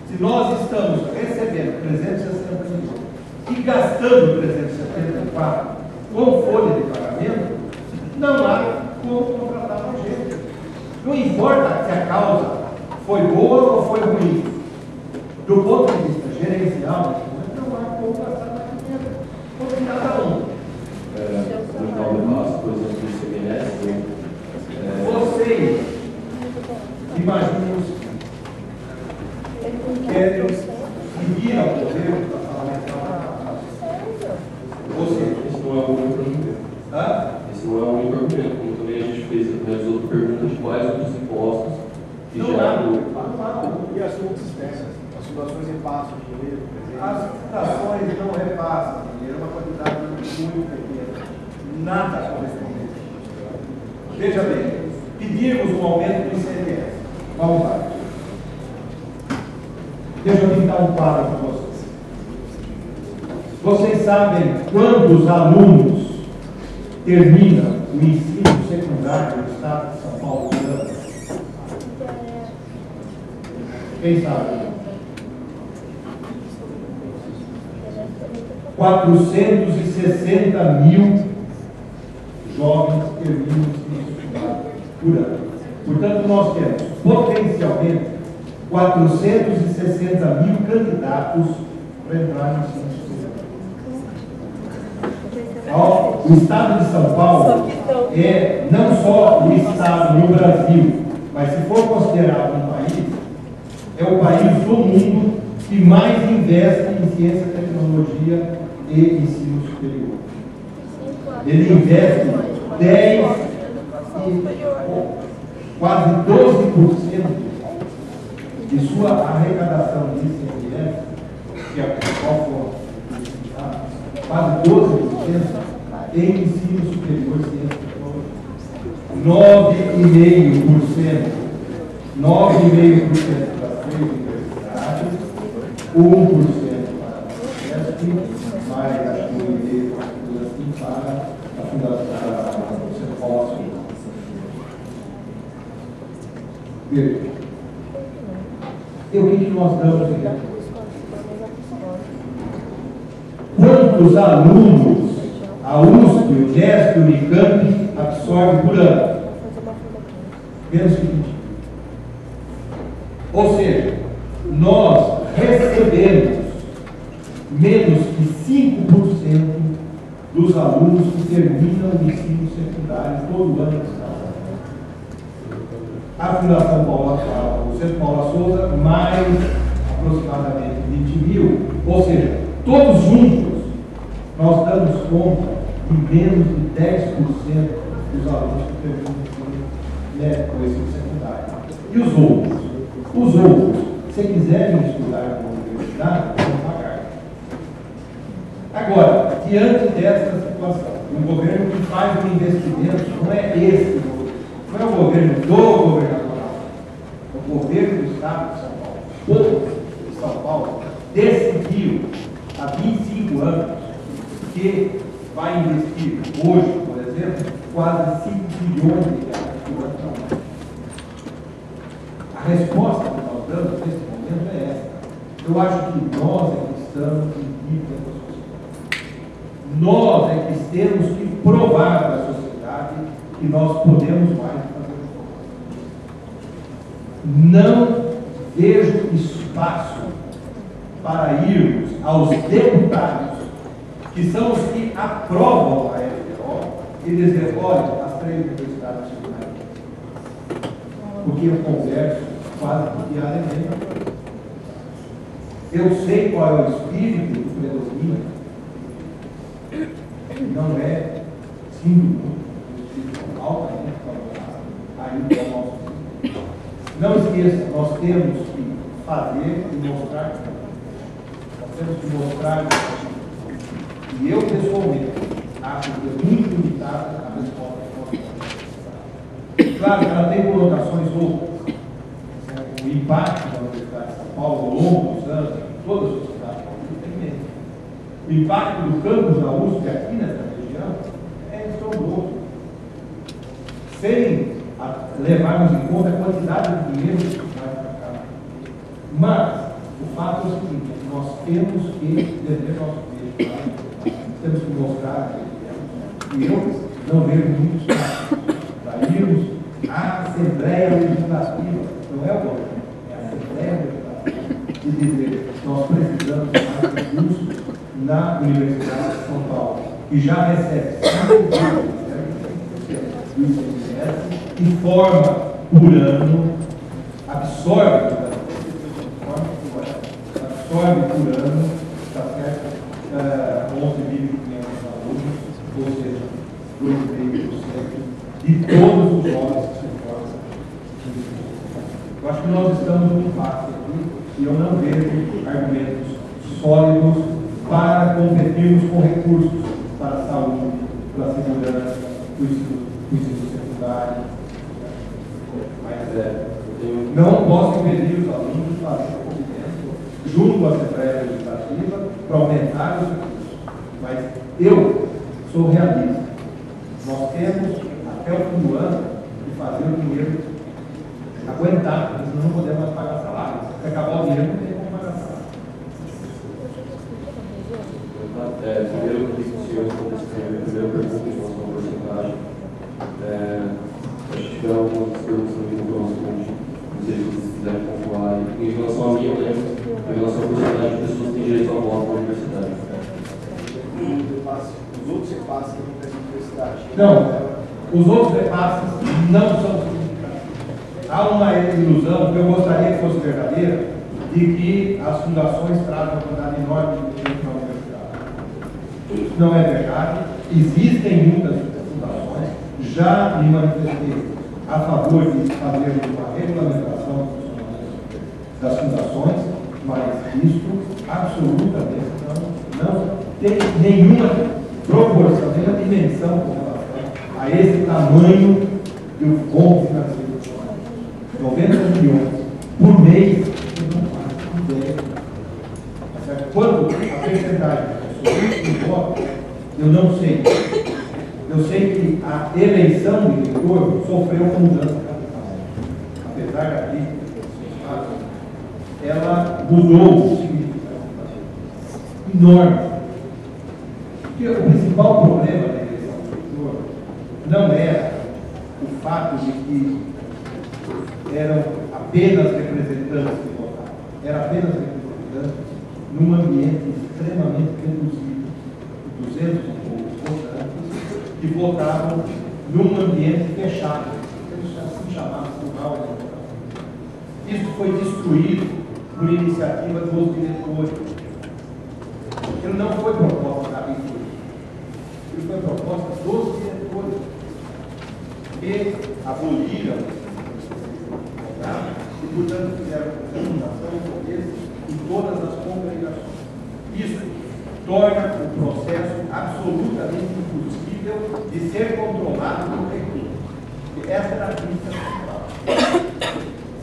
se nós estamos recebendo 360 milhões e gastando 374 com folha de pagamento, não há como contratar mais gente. Não importa se a causa foi boa ou foi ruim. Do ponto de vista gerencial, não há como gastar mais dinheiro. Porque cada um. Então, o passo, por exemplo, do ICMS, vocês, imaginem, querem seguir ao governo para falar ou seja, isso não é o único argumento. Esse não é o único argumento, como também a gente realizou perguntas de quais outros impostos que geraram. E as subsistências, as fundações repassam dinheiro. As fundações não repassam dinheiro, é uma quantidade muito pequena. Nada correspondente. Veja bem, pedimos um aumento do ICMS. Vamos lá. Deixa eu pintar um quadro para vocês. Vocês sabem quantos alunos terminam o ensino secundário do Estado de São Paulo por ano? Quem sabe? 460 mil jovens terminam o ensino secundário por ano. Portanto, nós temos potencialmente 460 mil candidatos para entrar no ensino superior. O Estado de São Paulo é não só o Estado no Brasil, mas se for considerado um país, é o país do mundo que mais investe em ciência, tecnologia e ensino superior. Ele investe 10 quase 12% de sua arrecadação de ICMS, que é qual for, quase 12% em ensino superior, ciência e tecnologia. 9,5% das 3 universidades, 1% para a UESP, mais acho que 1,5% assim, para a Fundação Cepócio. Veja, e o que nós damos aqui? Quantos alunos a USP, o UNESP, o Unicamp absorve por ano? Menos que 20. Ou seja, nós recebemos menos que 5% dos alunos que terminam o ensino secundário todo ano. A Fundação o Centro Paula Souza, mais aproximadamente 20 mil. Ou seja, todos juntos, nós damos conta de menos de 10% dos alunos que terminam o ensino secundário. E os outros? Os outros, se quiserem estudar na universidade, vão pagar. Agora, diante dessa situação, um governo que faz um investimento, não é esse governo, não é o governo do governador, é o governo do Estado de São Paulo. O povo de São Paulo decidiu há 25 anos que vai investir hoje, por exemplo, quase 5 bilhões de reais por ano. A resposta que nós damos nesse momento é essa. Eu acho que nós é que estamos em dívida com a sociedade. Nós é que temos que provar para a sociedade que nós podemos mais fazer coisas. Não vejo espaço para irmos aos deputados, que são os que aprovam a LDO, e dizer, olha, as 3 universidades nacionais. Porque eu converso quase diariamente. Eu sei qual é o espírito que predomina. Não é símbolo, o espírito altamente favorável. Aí é o nosso espírito. Não esqueça, nós temos que fazer e mostrar. Nós temos que mostrar. E eu, pessoalmente, acho que é muito limitada a resposta que nós temos. Claro que ela tem conotações outras. O impacto da Universidade de São Paulo ao longo dos anos, em toda a sociedade paulista, é imenso. O impacto do campus da USP aqui nessa região é estrondoso. Sem levarmos em conta a quantidade de dinheiro que vai para cá. Mas o fato é o seguinte, nós temos que defender nosso direito. Temos que mostrar que eu não vejo muitos casos para irmos à Assembleia Legislativa, não é o governo, é a Assembleia Legislativa, e dizer nós precisamos mais recursos na Universidade de São Paulo, que já recebe 5% do ICMS e forma por ano, absorve por ano, está certo? 11.500 alunos, ou seja, 2,5% de todos os jovens que se formam. Eu acho que nós estamos num passo aqui e eu não vejo argumentos sólidos para competirmos com recursos para a saúde, para a segurança, para o ensino secundário. Mas não posso impedir os alunos de fazer competência junto à Assembleia Legislativa para aumentar os recursos. Mas eu sou realista. Nós temos até o fim do ano de fazer o dinheiro aguentar, porque senão não podemos mais pagar salário. Se acabar o dinheiro, não tem como pagar salário. Primeiro, que o senhor respondeu a primeira pergunta em relação à porcentagem. Acho que tiveram algumas perguntas também no próximo, não sei se vocês quiserem pontuar. Em relação a mim, eu lembro, em relação à porcentagem de pessoas que têm direito a voto na universidade. Os os outros repasses que não tem universidade. Não, os outros repasses não são significativos. Há uma ilusão, que eu gostaria que fosse verdadeira, de que as fundações trazem uma quantidade enorme de dinheiro para a universidade. Isso não é verdade. Existem muitas fundações. Já me manifestei a favor de fazer uma regulamentação das fundações, mas isso absolutamente não tem nenhuma proporção, nenhuma dimensão com relação a esse tamanho do bom financeiro. 90 milhões por mês, não faz ideia. Quanto a percentagem de voto, eu não sei. Eu sei que a eleição do eleitor sofreu mudança radical. Apesar da crítica, ela mudou o significado enorme. Porque o principal problema da eleição do eleitor não era o fato de que eram apenas representantes que votavam. Era apenas representantes num ambiente extremamente reduzido, 200 e poucos votantes, que votavam num ambiente fechado, assim chamado tribunal eleitoral. Isso foi destruído por iniciativa dos diretores. Ele não foi proposta da reitoria, ele foi proposta dos diretores, que aboliram e, portanto, fizeram fundação e poder em todas as congregações. Isso torna o processo absolutamente impossível de ser controlado por reitor. Essa era a crítica central.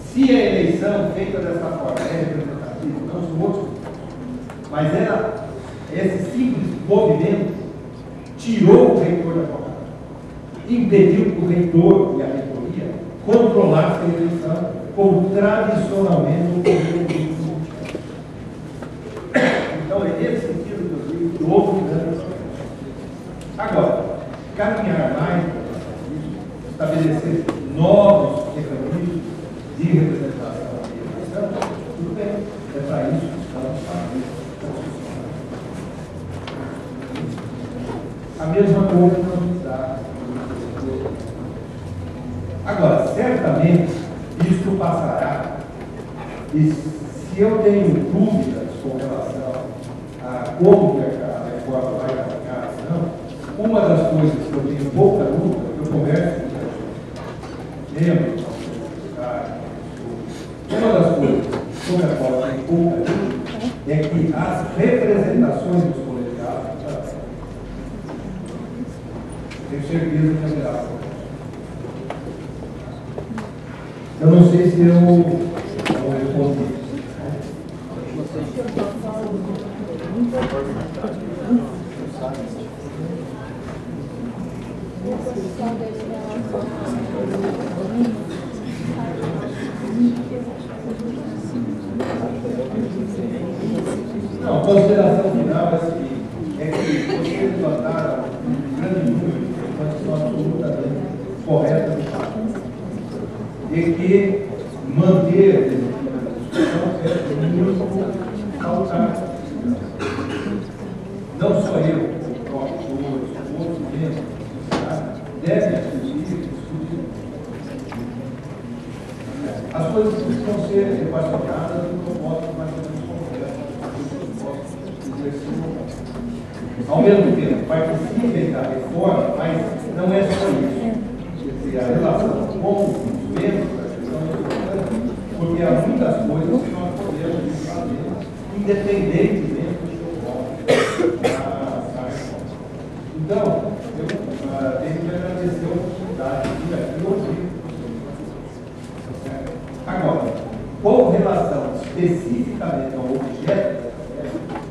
Se a eleição feita dessa forma é representativa, não são outros, mas era esse simples movimento tirou o reitor da jogada, impediu que o reitor e a reitoria controlassem a eleição como tradicionalmente o governo do. Então é nesse sentido que eu digo que houve mudança. Agora, caminhar mais, estabelecer novos mecanismos de representação da eleição, tudo bem, é para isso que estamos fazendo. A mesma coisa na unidade. Agora, certamente, isso passará, e se eu tenho dúvidas com relação a como a reforma vai caminhar, não, uma das coisas que eu tenho pouca dúvida, eu converso com membros da universidade, uma das coisas sobre a qual eu tenho pouca dúvida é que as representações dos colegiados, tenho certeza que haverá. Eu não sei se eu respondi. Não, a consideração final é a seguinte, é que vocês levantaram um grande número de questões que são absolutamente corretas e fáceis. E que manter esse tipo de discussão é muito saudável. Não só eu, o próprio os outros membros devem discutir. As coisas precisam ser equacionadas em propostas mais ou menos concretas. Ao mesmo tempo, participem da reforma, mas não é só isso. Quer dizer, a relação com os membros da questão é importante, porque há muitas coisas que nós podemos fazer, independentemente do voto da reforma. Então, eu tenho que agradecer a oportunidade de vir aqui e ouvir. Agora, com relação especificamente ao objeto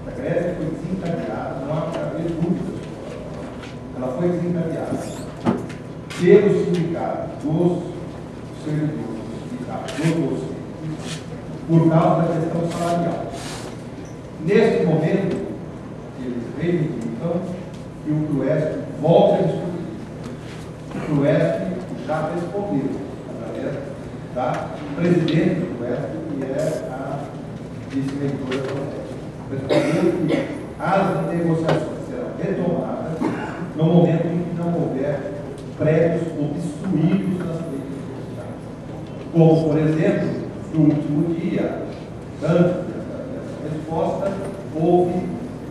da greve, foi desencadeada, não há para haver dúvidas. Ela foi desencadeada pelo sindicato dos servidores, dos docentes, por causa da questão salarial. Neste momento, eles reivindicam que o CRUESP volte a discutir. O CRUESP já respondeu, através da presidente do CRUESP, que é a vice-reitora do CRUESP. Respondeu que as negociações serão retomadas no momento em que não houver prédios obstruídos nas redes sociais. Como, por exemplo, no último dia, antes dessa resposta, houve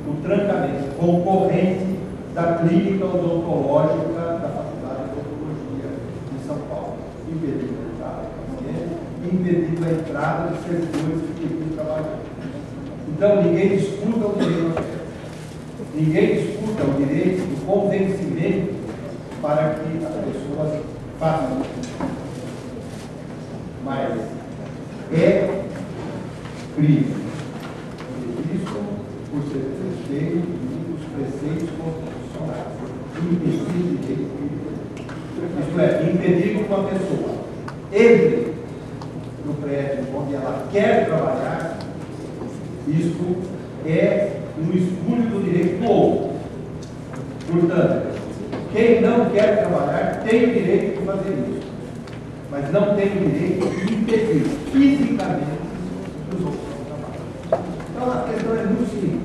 o trancamento concorrente da clínica odontológica da Faculdade de Odontologia em São Paulo, impedindo a entrada do paciente, impedindo a entrada de servidores que queriam trabalhar. Então, ninguém disputa o direito ao acesso. Ninguém disputa o direito do convencimento para que as pessoas façam. Mas é crime. Isso por ser desrespeito dos preceitos constitucionais. Impedir o direito. Isto é, impedir que uma pessoa entre no prédio onde ela quer trabalhar, isso é um escuro do direito do outro. Portanto, quem não quer trabalhar tem o direito de fazer isso, mas não tem o direito de impedir fisicamente os outros trabalhos. Então a questão é muito simples.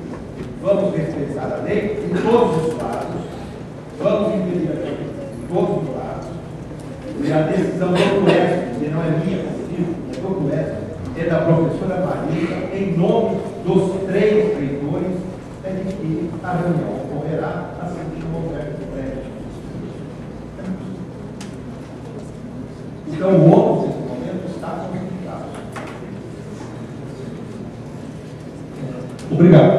Vamos respeitar a lei em todos os lados, vamos impedir a lei em todos os lados, e a decisão do CUESP, que não é minha, como digo, é do CUESP, é da professora Marisa, em nome dos 3 reitores, é de que a reunião ocorrerá assim que não houver prédio. Então, o ônus nesse momento está complicado. Obrigado.